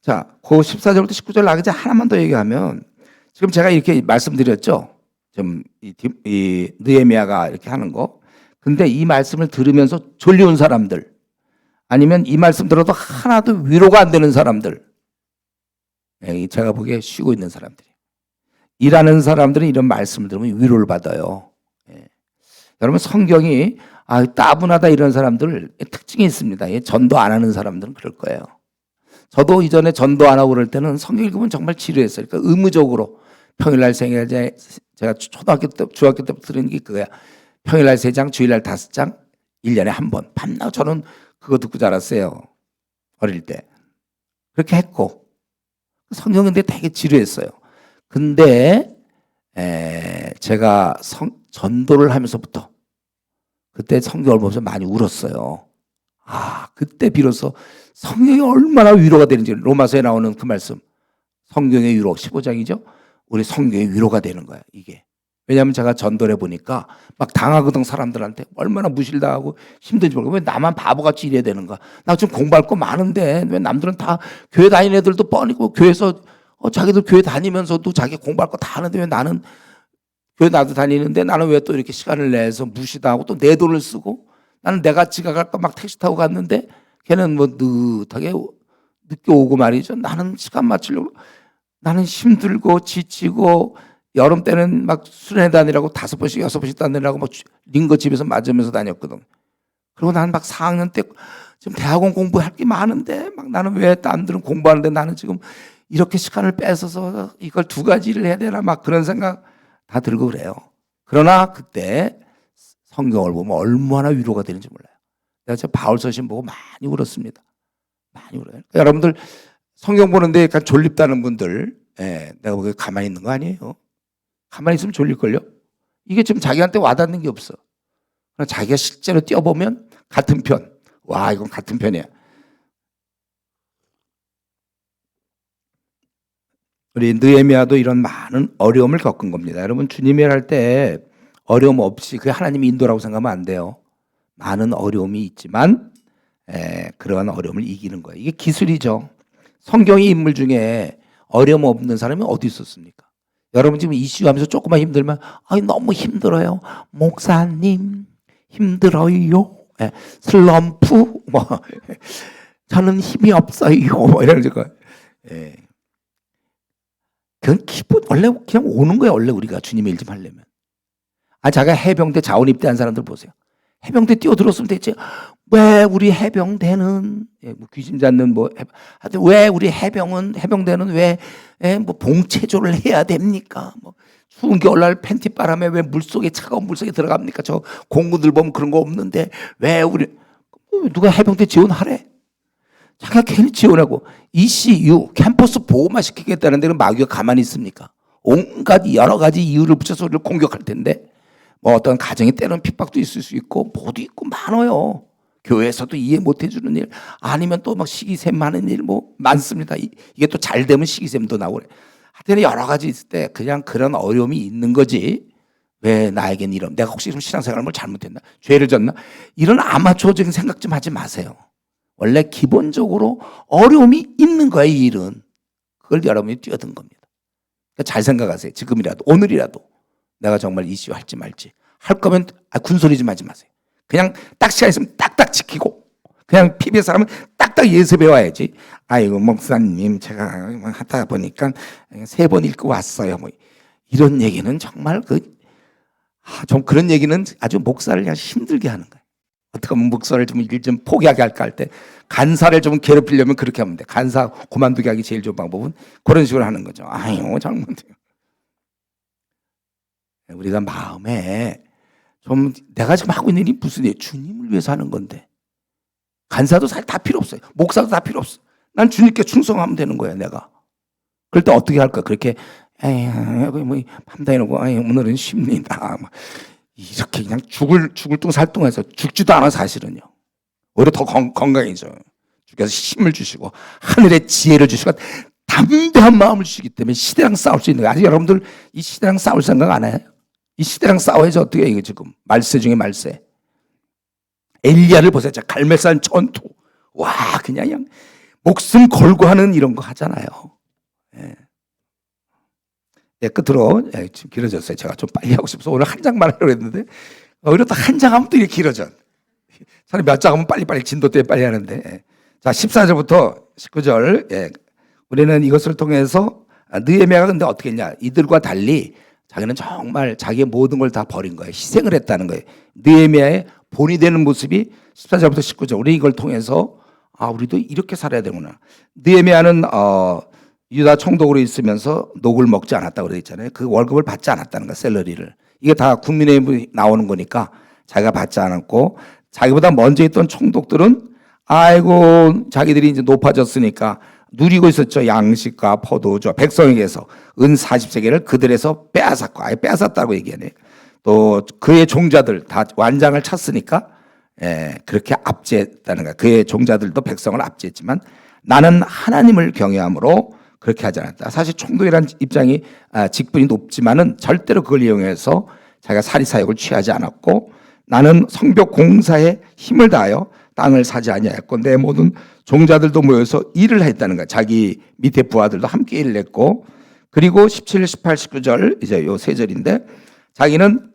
자, 그 14절부터 19절 나가지 하나만 더 얘기하면 지금 제가 이렇게 말씀드렸죠. 좀 이 느헤미야가 이렇게 하는 거. 근데 이 말씀을 들으면서 졸려온 사람들, 아니면 이 말씀 들어도 하나도 위로가 안 되는 사람들, 제가 보기에 쉬고 있는 사람들이, 일하는 사람들은 이런 말씀을 들으면 위로를 받아요. 여러분, 성경이 따분하다 이런 사람들 특징이 있습니다. 전도 안 하는 사람들은 그럴 거예요. 저도 이전에 전도 안 하고 그럴 때는 성경 읽으면 정말 지루했어요. 그러니까 의무적으로 평일날 생일날, 제가 초등학교 때, 중학교 때부터 들은 게 그거야. 평일날 3장, 주일날 5장, 1년에 한 번. 밤낮 저는 그거 듣고 자랐어요. 어릴 때. 그렇게 했고. 성경인데 되게 지루했어요. 근데 제가 전도를 하면서부터 그때 성경을 보면서 많이 울었어요. 그때 비로소 성경이 얼마나 위로가 되는지, 로마서에 나오는 그 말씀, 성경의 위로 15장이죠. 우리 성경의 위로가 되는 거야, 이게. 왜냐하면 제가 전도를 해보니까 막 당하거든, 사람들한테. 얼마나 무실당하고 힘든지 모르고, 왜 나만 바보같이 이래야 되는가. 나 지금 공부할 거 많은데 왜 남들은 다, 교회 다니는 애들도 뻔히고 교회에서 자기들 교회 다니면서도 자기 공부할 거 다 하는데 왜 나는, 교회 나도 다니는데 나는 왜 또 이렇게 시간을 내서 무시당하고 또 내 돈을 쓰고, 나는 내가 지각할까 막 택시 타고 갔는데 걔는 뭐 느긋하게 늦게 오고 말이죠. 나는 시간 맞추려고, 나는 힘들고 지치고, 여름 때는 막 수련회 다니라고 5번씩 6번씩 다니라고 막 링거 집에서 맞으면서 다녔거든. 그리고 나는 막 4학년 때 지금 대학원 공부할 게 많은데 막 나는 왜 남들은 공부하는데 나는 지금 이렇게 시간을 뺏어서 이걸 2가지를 해야 되나, 막 그런 생각 다 들고 그래요. 그러나 그때 성경을 보면 얼마나 위로가 되는지 몰라요. 내가 저 바울 서신 보고 많이 울었습니다. 많이 울어요. 여러분들 성경 보는데 약간 졸립다는 분들, 내가 보기에 가만히 있는 거 아니에요. 가만히 있으면 졸릴걸요. 이게 지금 자기한테 와닿는 게 없어. 자기가 실제로 뛰어보면 같은 편. 와, 이건 같은 편이야. 우리 느헤미야도 이런 많은 어려움을 겪은 겁니다. 여러분, 주님이 할 때 어려움 없이 그게 하나님의 인도라고 생각하면 안 돼요. 많은 어려움이 있지만 그러한 어려움을 이기는 거예요. 이게 기술이죠. 성경의 인물 중에 어려움 없는 사람이 어디 있었습니까? 여러분 지금 이슈하면서 조금만 힘들면 너무 힘들어요. 목사님 힘들어요. 슬럼프 뭐 저는 힘이 없어요. 뭐 이러는 거. 그건 기본, 원래 그냥 오는 거야. 원래 우리가 주님의 일 좀 하려면. 자기가 해병대 자원 입대한 사람들 보세요. 해병대 뛰어들었으면 됐지. 왜 우리 해병대는 뭐 귀신 잡는 뭐 하여튼 왜 우리 해병대는 왜 뭐 봉체조를 해야 됩니까? 뭐 추운 겨울날 팬티바람에 왜 물속에, 차가운 물속에 들어갑니까? 저 공군들 보면 그런 거 없는데 왜 우리, 누가 해병대 지원하래? 자기가 괜히 지원하고. ECU 캠퍼스 보호만 시키겠다는데 마귀가 가만히 있습니까? 온갖 여러 가지 이유를 붙여서 우리를 공격할 텐데, 뭐 어떤 가정에 때로는 핍박도 있을 수 있고 뭐도 있고 많아요. 교회에서도 이해 못 해주는 일, 아니면 또 막 시기샘 하는 일 뭐 많습니다. 이게 또 잘 되면 시기샘도 나오고. 하여튼 여러 가지 있을 때 그냥 그런 어려움이 있는 거지. 왜 나에겐 이런, 내가 혹시 신앙생활을 뭘 잘못했나, 죄를 졌나, 이런 아마추어적인 생각 좀 하지 마세요. 원래 기본적으로 어려움이 있는 거예요. 이 일은. 그걸 여러분이 뛰어든 겁니다. 그러니까 잘 생각하세요. 지금이라도, 오늘이라도 내가 정말 이슈 할지 말지. 할 거면 군소리 좀 하지 마세요. 그냥 딱 시간 있으면 딱딱 지키고, 그냥 PBS 하면 딱딱 예수 배워야지. 아이고 목사님 제가 하다 보니까 3번 읽고 왔어요. 뭐 이런 얘기는 정말 좀 그런 얘기는 아주 목사를 그냥 힘들게 하는 거예요. 어떻게 하면 목사를 좀 일 좀 포기하게 할까 할 때, 간사를 좀 괴롭히려면 그렇게 하면 돼. 간사 그만두게 하기 제일 좋은 방법은 그런 식으로 하는 거죠. 아유 잘못해요. 우리가 마음에 좀, 내가 지금 하고 있는 일이 무슨 일, 주님을 위해서 하는 건데, 간사도 사실 다 필요 없어요. 목사도 다 필요 없어. 난 주님께 충성하면 되는 거야, 내가. 그럴 때 어떻게 할까? 그렇게 뭐 밤다 해놓고 오늘은 쉽니다. 이렇게 그냥 죽을 둥 살둥해서 죽지도 않아 사실은요. 오히려 더 건강해져. 주께서 힘을 주시고 하늘의 지혜를 주시고 담대한 마음을 주시기 때문에 시대랑 싸울 수 있는 거예요. 아직 여러분들 이 시대랑 싸울 생각 안 해요? 이 시대랑 싸워야지. 어떻게 해, 이거 지금. 말세 중에 말세. 엘리야를 보세요. 갈멜산 전투. 와, 그냥 목숨 걸고 하는 이런 거 하잖아요. 예. 예, 끝으로 지금 길어졌어요. 제가 좀 빨리 하고 싶어서 오늘 한 장만 하려고 했는데 오히려 또 한 장 하면 또 이렇게 길어져. 차라리 몇 장 하면 빨리빨리 진도 때문에 빨리 하는데. 예. 자, 14절부터 19절. 예. 우리는 이것을 통해서 느헤미야가 근데 어떻게 했냐? 이들과 달리 자기는 정말 자기의 모든 걸 다 버린 거예요. 희생을 했다는 거예요. 느헤미야의 본이 되는 모습이 14절부터 19절. 우리 이걸 통해서 우리도 이렇게 살아야 되구나. 느헤미야는 유다 총독으로 있으면서 녹을 먹지 않았다고 그래 있잖아요. 그 월급을 받지 않았다는 거야, 샐러리를. 이게 다 국민의힘이 나오는 거니까 자기가 받지 않았고, 자기보다 먼저 있던 총독들은 아이고 자기들이 이제 높아졌으니까 누리고 있었죠. 양식과 포도주, 백성에게서 은 40세겔을 그들에서 빼앗았고, 아예 빼앗았다고 얘기하네. 또 그의 종자들 다 완장을 찼으니까 그렇게 압제했다는 거야. 그의 종자들도 백성을 압제했지만 나는 하나님을 경외함으로 그렇게 하지 않았다. 사실 총독이라는 입장이 직분이 높지만은 절대로 그걸 이용해서 자기가 사리사욕을 취하지 않았고, 나는 성벽 공사에 힘을 다하여 땅을 사지 아니하였고 내 모든 종자들도 모여서 일을 했다는 거야. 자기 밑에 부하들도 함께 일을 했고, 그리고 17, 18, 19절 이제 요 세 절인데 자기는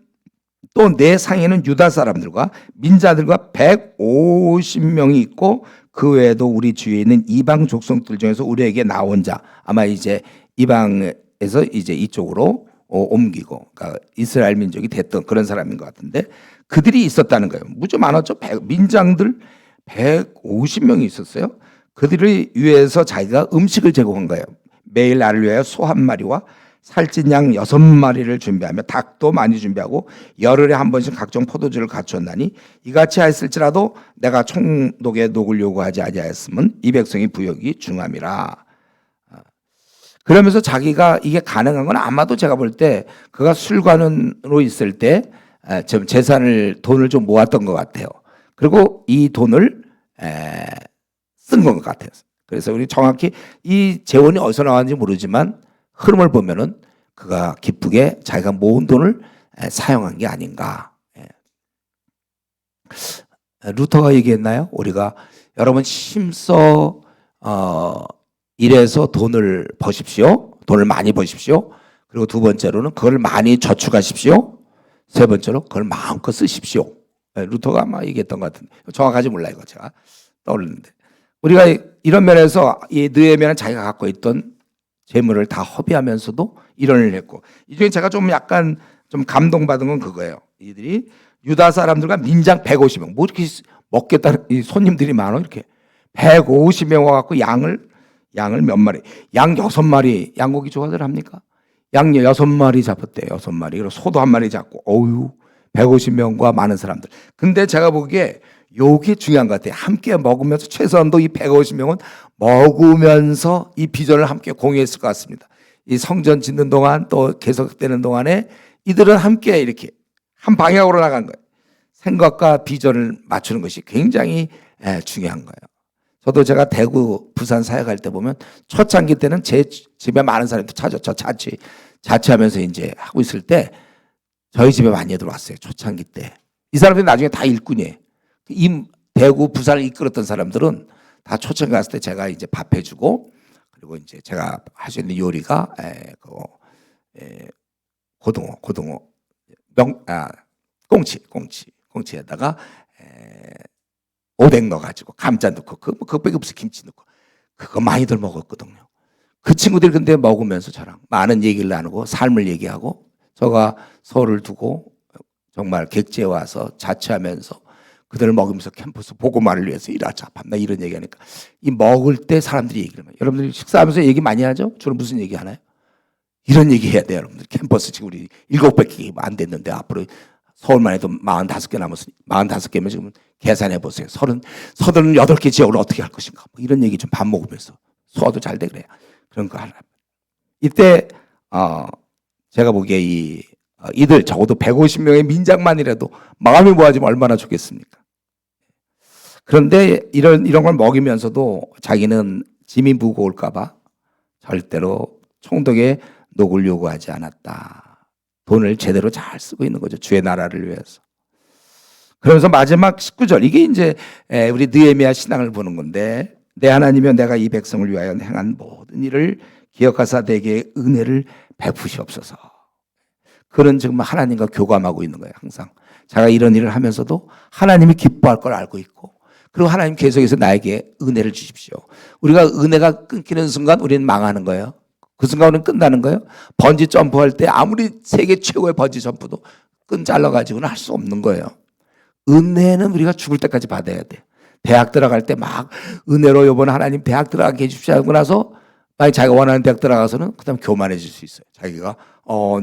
또 내 상에는 유다 사람들과 민자들과 150명이 있고 그 외에도 우리 주위에 있는 이방 족속들 중에서 우리에게 나온 자, 아마 이제 이방에서 이제 이쪽으로 옮기고, 그러니까 이스라엘 민족이 됐던 그런 사람인 것 같은데 그들이 있었다는 거예요. 무지 많았죠. 민장들 150명이 있었어요. 그들을 위해서 자기가 음식을 제공한 거예요. 매일 나를 위하여 소 한 마리와 살찐 양 6마리를 준비하며 닭도 많이 준비하고 열흘에 한 번씩 각종 포도주를 갖추었나니 이같이 하였을지라도 내가 총독의 녹을 요구하지 아니하였으면 이 백성의 부역이 중함이라. 그러면서 자기가 이게 가능한 건 아마도 제가 볼 때 그가 술관으로 있을 때 좀 돈을 좀 모았던 것 같아요. 그리고 이 돈을 쓴 것 같아요. 그래서 우리 정확히 이 재원이 어디서 나왔는지 모르지만 흐름을 보면은 그가 기쁘게 자기가 모은 돈을 사용한 게 아닌가. 루터가 얘기했나요? 우리가 여러분 힘써 일해서 돈을 버십시오. 돈을 많이 버십시오. 그리고 두 번째로는 그걸 많이 저축하십시오. 세 번째로 그걸 마음껏 쓰십시오. 루터가 아마 얘기했던 것 같은데 정확하지 몰라요. 이거 제가 떠올리는데 우리가 이런 면에서 이 느헤미야는 자기가 갖고 있던 재물을 다 허비하면서도 이런을 했고, 이 중에 제가 좀 약간 좀 감동받은 건 그거예요. 이들이 유다 사람들과 민장 150명, 뭐 이렇게 먹겠다는 이 손님들이 많아. 이렇게 150명 와갖고 양을 몇 마리, 양 6마리, 양고기 좋아들 합니까? 양 6마리 잡았대요. 6마리. 그리고 소도 한 마리 잡고, 어유 150명과 많은 사람들. 근데 제가 보기에 요게 중요한 것 같아요. 함께 먹으면서 최소한도 이 150명은 먹으면서 이 비전을 함께 공유했을 것 같습니다. 이 성전 짓는 동안 또 계속되는 동안에 이들은 함께 이렇게 한 방향으로 나간 거예요. 생각과 비전을 맞추는 것이 굉장히 중요한 거예요. 저도 제가 대구, 부산 사역할 때 보면 초창기 때는 제 집에 많은 사람들 찾았죠. 자취하면서 이제 하고 있을 때 저희 집에 많이 들어왔어요. 초창기 때. 이 사람들이 나중에 다 일꾼이에요. 이 대구, 부산을 이끌었던 사람들은 다 초청 갔을 때 제가 이제 밥 해주고, 그리고 이제 제가 할 수 있는 요리가 고등어, 꽁치에다가 오뎅 넣어가지고 감자 넣고 그거밖에 없어. 김치 넣고 그거 많이들 먹었거든요. 그 친구들이 근데 먹으면서 저랑 많은 얘기를 나누고 삶을 얘기하고, 저가 서울을 두고 정말 객지에 와서 자취하면서 그들을 먹으면서 캠퍼스 보고말을 위해서 일하자 밤낮 이런 얘기하니까 이 먹을 때 사람들이 얘기를 해요. 여러분들이 식사하면서 얘기 많이 하죠? 주로 무슨 얘기 하나요? 이런 얘기 해야 돼요. 여러분들 캠퍼스 지금 우리 700개 안 됐는데 앞으로 서울만 해도 45개 남았으니 45개면 지금 계산해 보세요. 38개 지역을 어떻게 할 것인가, 뭐 이런 얘기 좀 밥 먹으면서 소화도 잘 돼. 그래요. 그런 거 하나. 이때 제가 보기에 이들 적어도 150명의 민장만이라도 마음이 모아지면 얼마나 좋겠습니까? 그런데 이런 걸 먹이면서도 자기는 짐이 무거울까 봐 절대로 총독의 녹을 요구하지 않았다. 돈을 제대로 잘 쓰고 있는 거죠. 주의 나라를 위해서. 그러면서 마지막 19절, 이게 이제 우리 느헤미야 신앙을 보는 건데 내 하나님이여 내가 이 백성을 위하여 행한 모든 일을 기억하사 내게 은혜를 베푸시옵소서. 그런 지금 하나님과 교감하고 있는 거예요. 항상 제가 이런 일을 하면서도 하나님이 기뻐할 걸 알고 있고, 그리고 하나님 계속해서 나에게 은혜를 주십시오. 우리가 은혜가 끊기는 순간 우리는 망하는 거예요. 그 순간 우리는 끝나는 거예요. 번지 점프할 때 아무리 세계 최고의 번지 점프도 끈 잘라가지고는 할 수 없는 거예요. 은혜는 우리가 죽을 때까지 받아야 돼. 대학 들어갈 때 막 은혜로 이번에 하나님 대학 들어가게 해주십시오 하고 나서 만약 자기가 원하는 대학 들어가서는 그 다음 교만해질 수 있어요. 자기가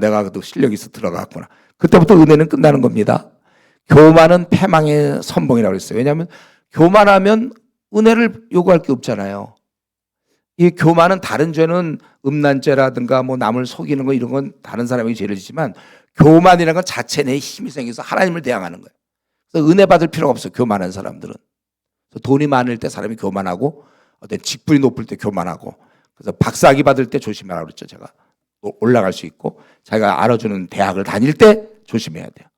내가 그래도 실력이 있어 들어갔구나. 그때부터 은혜는 끝나는 겁니다. 교만은 패망의 선봉이라고 했어요. 왜냐하면 교만하면 은혜를 요구할 게 없잖아요. 이 교만은 다른 죄는 음란죄라든가 뭐 남을 속이는 거 이런 건 다른 사람에게 죄를 지지만, 교만이라는 건 자체 내 힘이 생겨서 하나님을 대항하는 거예요. 그래서 은혜 받을 필요가 없어요. 교만한 사람들은. 돈이 많을 때 사람이 교만하고, 어떤 직분이 높을 때 교만하고, 그래서 박사학위 받을 때 조심하라고 그랬죠. 제가 올라갈 수 있고, 자기가 알아주는 대학을 다닐 때 조심해야 돼요.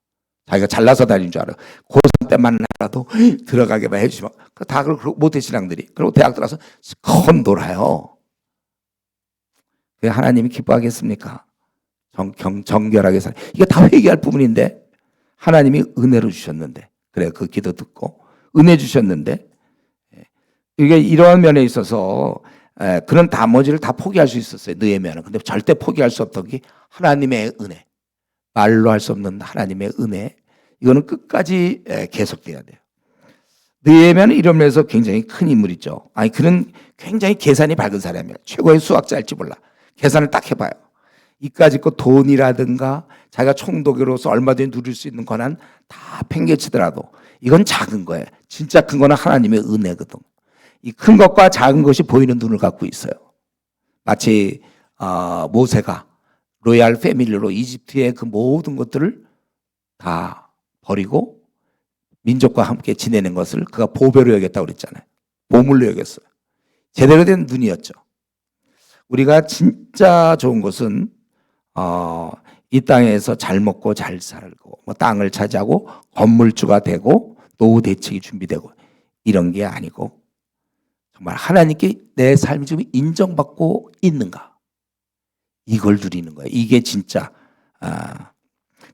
자기가 잘나서 다닌 줄 알아요. 고3 때만 알아도 들어가게만 해주시면, 다 못해 신앙들이. 그리고 대학 들어가서 건 놀아요. 그게 하나님이 기뻐하겠습니까? 정결하게 살. 이게 다 회개할 부분인데 하나님이 은혜로 주셨는데, 그래 그 기도 듣고 은혜 주셨는데, 이게 이러한 면에 있어서 그런 나머지를 다 포기할 수 있었어요. 느헤미야는. 근데 절대 포기할 수 없던 게 하나님의 은혜. 말로 할 수 없는 하나님의 은혜. 이거는 끝까지 계속돼야 돼요. 느헤미야는 이런 면에서 굉장히 큰 인물이죠. 아니 그는 굉장히 계산이 밝은 사람이에요. 최고의 수학자일지 몰라. 계산을 딱 해봐요. 이까짓 거 돈이라든가 자기가 총독으로서 얼마든지 누릴 수 있는 권한 다 팽개치더라도 이건 작은 거예요. 진짜 큰 거는 하나님의 은혜거든. 이 큰 것과 작은 것이 보이는 눈을 갖고 있어요. 마치 모세가 로얄 패밀리로 이집트의 그 모든 것들을 다 버리고 민족과 함께 지내는 것을 그가 보배로 여겼다고 그랬잖아요. 보물로 여겼어요. 제대로 된 눈이었죠. 우리가 진짜 좋은 것은 이 땅에서 잘 먹고 잘 살고 뭐 땅을 차지하고 건물주가 되고 노후 대책이 준비되고 이런 게 아니고, 정말 하나님께 내 삶이 좀 인정받고 있는가, 이걸 누리는 거예요. 이게 진짜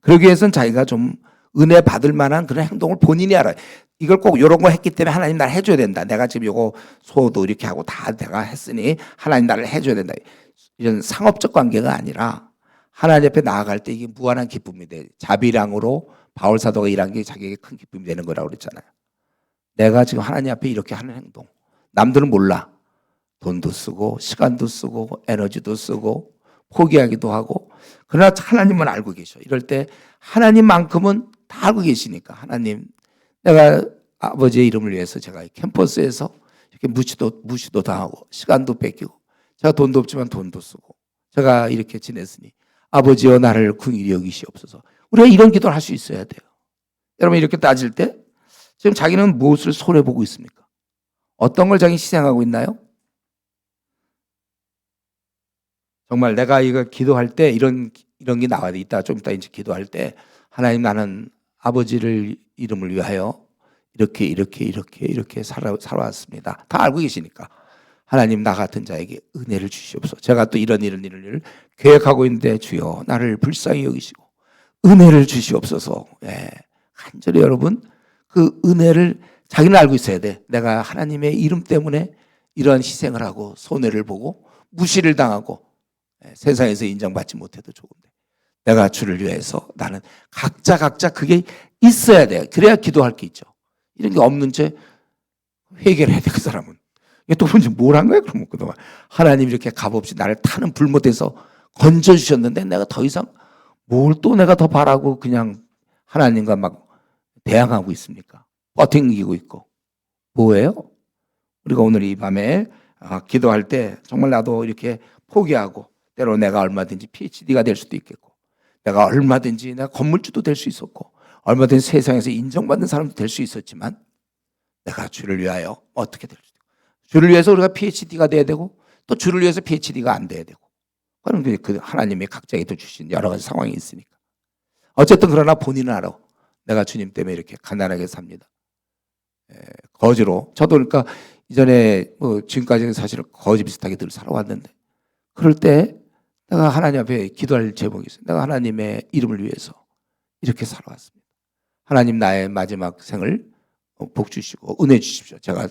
그러기 위해서는 자기가 좀 은혜 받을 만한 그런 행동을 본인이 알아요. 이걸 꼭 이런 거 했기 때문에 하나님 나를 해줘야 된다. 내가 지금 요거 소도 이렇게 하고 다 내가 했으니 하나님 나를 해줘야 된다. 이런 상업적 관계가 아니라 하나님 앞에 나아갈 때 이게 무한한 기쁨이 돼. 자비량으로 바울 사도가 일한 게 자기에게 큰 기쁨이 되는 거라고 그랬잖아요. 내가 지금 하나님 앞에 이렇게 하는 행동, 남들은 몰라. 돈도 쓰고 시간도 쓰고 에너지도 쓰고 포기하기도 하고, 그러나 하나님은 알고 계셔. 이럴 때 하나님만큼은 다 알고 계시니까, 하나님 내가 아버지의 이름을 위해서 제가 캠퍼스에서 이렇게 무시도 당하고 시간도 뺏기고 제가 돈도 없지만 돈도 쓰고 제가 이렇게 지냈으니 아버지여 나를 긍휼히 여기시옵소서. 우리가 이런 기도를 할 수 있어야 돼요. 여러분 이렇게 따질 때 지금 자기는 무엇을 손해보고 있습니까? 어떤 걸 자기 희생하고 있나요? 정말 내가 이거 기도할 때 이런 게 나와야 돼. 좀 이따 이제 기도할 때 하나님 나는 아버지를 이름을 위하여 이렇게 살아왔습니다. 다 알고 계시니까 하나님 나 같은 자에게 은혜를 주시옵소서. 제가 또 이런 일을 계획하고 있는데 주여 나를 불쌍히 여기시고 은혜를 주시옵소서. 예. 간절히 여러분 그 은혜를 자기는 알고 있어야 돼. 내가 하나님의 이름 때문에 이런 희생을 하고 손해를 보고 무시를 당하고 세상에서 인정받지 못해도 좋은데 내가 주를 위해서 나는 각자 그게 있어야 돼요. 그래야 기도할 게 있죠. 이런 게 없는 채 회개를 해야 돼. 그 사람은 또 뭔지 뭘 한 거야? 그러면 그동안 하나님 이렇게 값없이 나를 타는 불못에서 건져주셨는데 내가 더 이상 뭘 또 내가 더 바라고 그냥 하나님과 막 대항하고 있습니까? 버팅기고 있고 뭐예요? 우리가 오늘 이 밤에 기도할 때 정말 나도 이렇게 포기하고, 때로 내가 얼마든지 PhD가 될 수도 있겠고 내가 얼마든지 내가 건물주도 될 수 있었고 얼마든지 세상에서 인정받는 사람도 될 수 있었지만 내가 주를 위하여 어떻게 될 수도 있고, 주를 위해서 우리가 PhD가 돼야 되고 또 주를 위해서 PhD가 안 돼야 되고, 그런 그 하나님의 각자에게 주신 여러 가지 상황이 있으니까. 어쨌든 그러나 본인은 알아. 내가 주님 때문에 이렇게 가난하게 삽니다. 거지로. 저도 그러니까 이전에 뭐 지금까지는 사실 거지 비슷하게 늘 살아왔는데 그럴 때 내가 하나님 앞에 기도할 제목이 있어요. 내가 하나님의 이름을 위해서 이렇게 살아왔습니다. 하나님 나의 마지막 생을 복 주시고 은혜 주십시오. 제가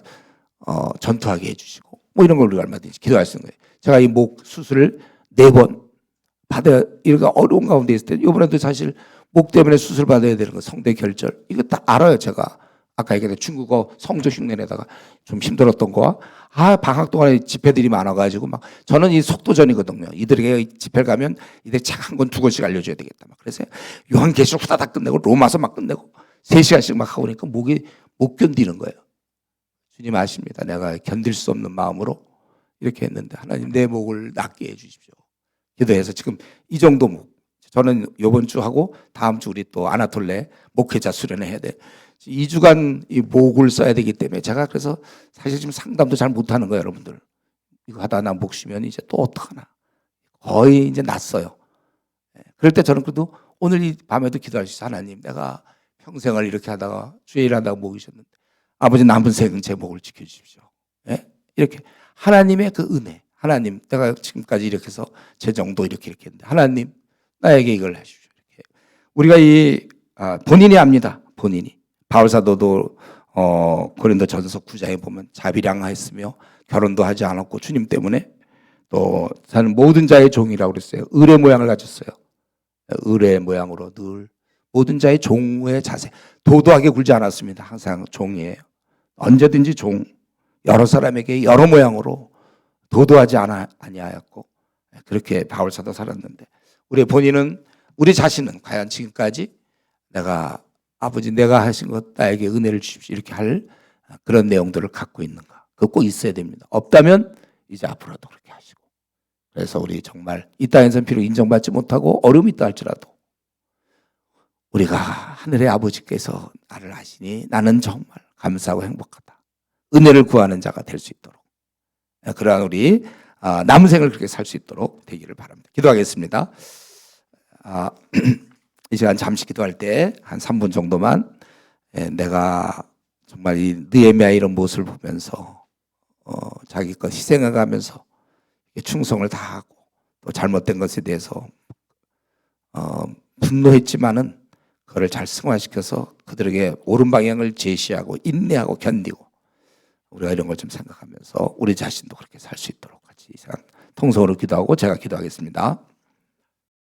전투하게 해주시고 뭐 이런 걸 우리가 얼마든지 기도할 수 있는 거예요. 제가 이 목 수술을 4번 받아야 이렇게 어려운 가운데 있을 때 이번에도 사실 목 때문에 수술 받아야 되는 거 성대 결절 이거 다 알아요. 제가 아까 얘기했던 중국어 성조 흉내내다가 좀 힘들었던 거와 방학 동안에 집회들이 많아가지고 막 저는 이 속도전이거든요. 이들에게 집회를 가면 이들 책 한 권, 2권씩 알려줘야 되겠다. 막 그래서 요한계시록 후다닥 끝내고 로마서 막 끝내고 3시간씩 막 하고 그러니까 목이 못 견디는 거예요. 주님 아십니다. 내가 견딜 수 없는 마음으로 이렇게 했는데 하나님 내 목을 낫게 해주십시오. 기도해서 지금 이 정도 목. 저는 이번 주 하고 다음 주 우리 또 아나톨레 목회자 수련회 해야 돼. 2주간 이 목을 써야 되기 때문에 제가 그래서 사실 지금 상담도 잘 못하는 거예요, 여러분들. 이거 하다 나 목 쉬면 이제 또 어떡하나. 거의 이제 났어요. 그럴 때 저는 그래도 오늘 이 밤에도 기도할 수 있어요. 하나님, 내가 평생을 이렇게 하다가 주의 일 하다가 목이 쉬었는데 아버지 남은 생은 제 목을 지켜주십시오. 이렇게 하나님의 그 은혜. 하나님, 내가 지금까지 이렇게 해서 제 정도 이렇게 했는데 하나님, 나에게 이걸 해주십시오. 이렇게. 우리가 본인이 압니다. 본인이. 바울 사도도 고린도 전서 9장에 보면 자비량하였으며 결혼도 하지 않았고 주님 때문에 또 저는 모든 자의 종이라고 그랬어요. 을의 모양을 가졌어요. 을의 모양으로 늘 모든 자의 종의 자세. 도도하게 굴지 않았습니다. 항상 종이에요. 언제든지 종. 여러 사람에게 여러 모양으로 도도하지 아니하였고 그렇게 바울 사도 살았는데 우리 본인은 우리 자신은 과연 지금까지 내가 아버지 내가 하신 것 나에게 은혜를 주십시오 이렇게 할 그런 내용들을 갖고 있는가? 그거 꼭 있어야 됩니다. 없다면 이제 앞으로도 그렇게 하시고 그래서 우리 정말 이 땅에서는 비록 인정받지 못하고 어려움이 있다 할지라도 우리가 하늘의 아버지께서 나를 아시니 나는 정말 감사하고 행복하다. 은혜를 구하는 자가 될 수 있도록 그러한 우리 남은 생을 그렇게 살 수 있도록 되기를 바랍니다. 기도하겠습니다. 이 시간 잠시 기도할 때 한 3분 정도만 내가 정말 이 느헤미야 이런 모습을 보면서 자기 것 희생해가면서 충성을 다하고 또 잘못된 것에 대해서 분노했지만은 그거를 잘 승화시켜서 그들에게 옳은 방향을 제시하고 인내하고 견디고 우리가 이런 걸 좀 생각하면서 우리 자신도 그렇게 살 수 있도록 같이 이 시간 통성으로 기도하고 제가 기도하겠습니다.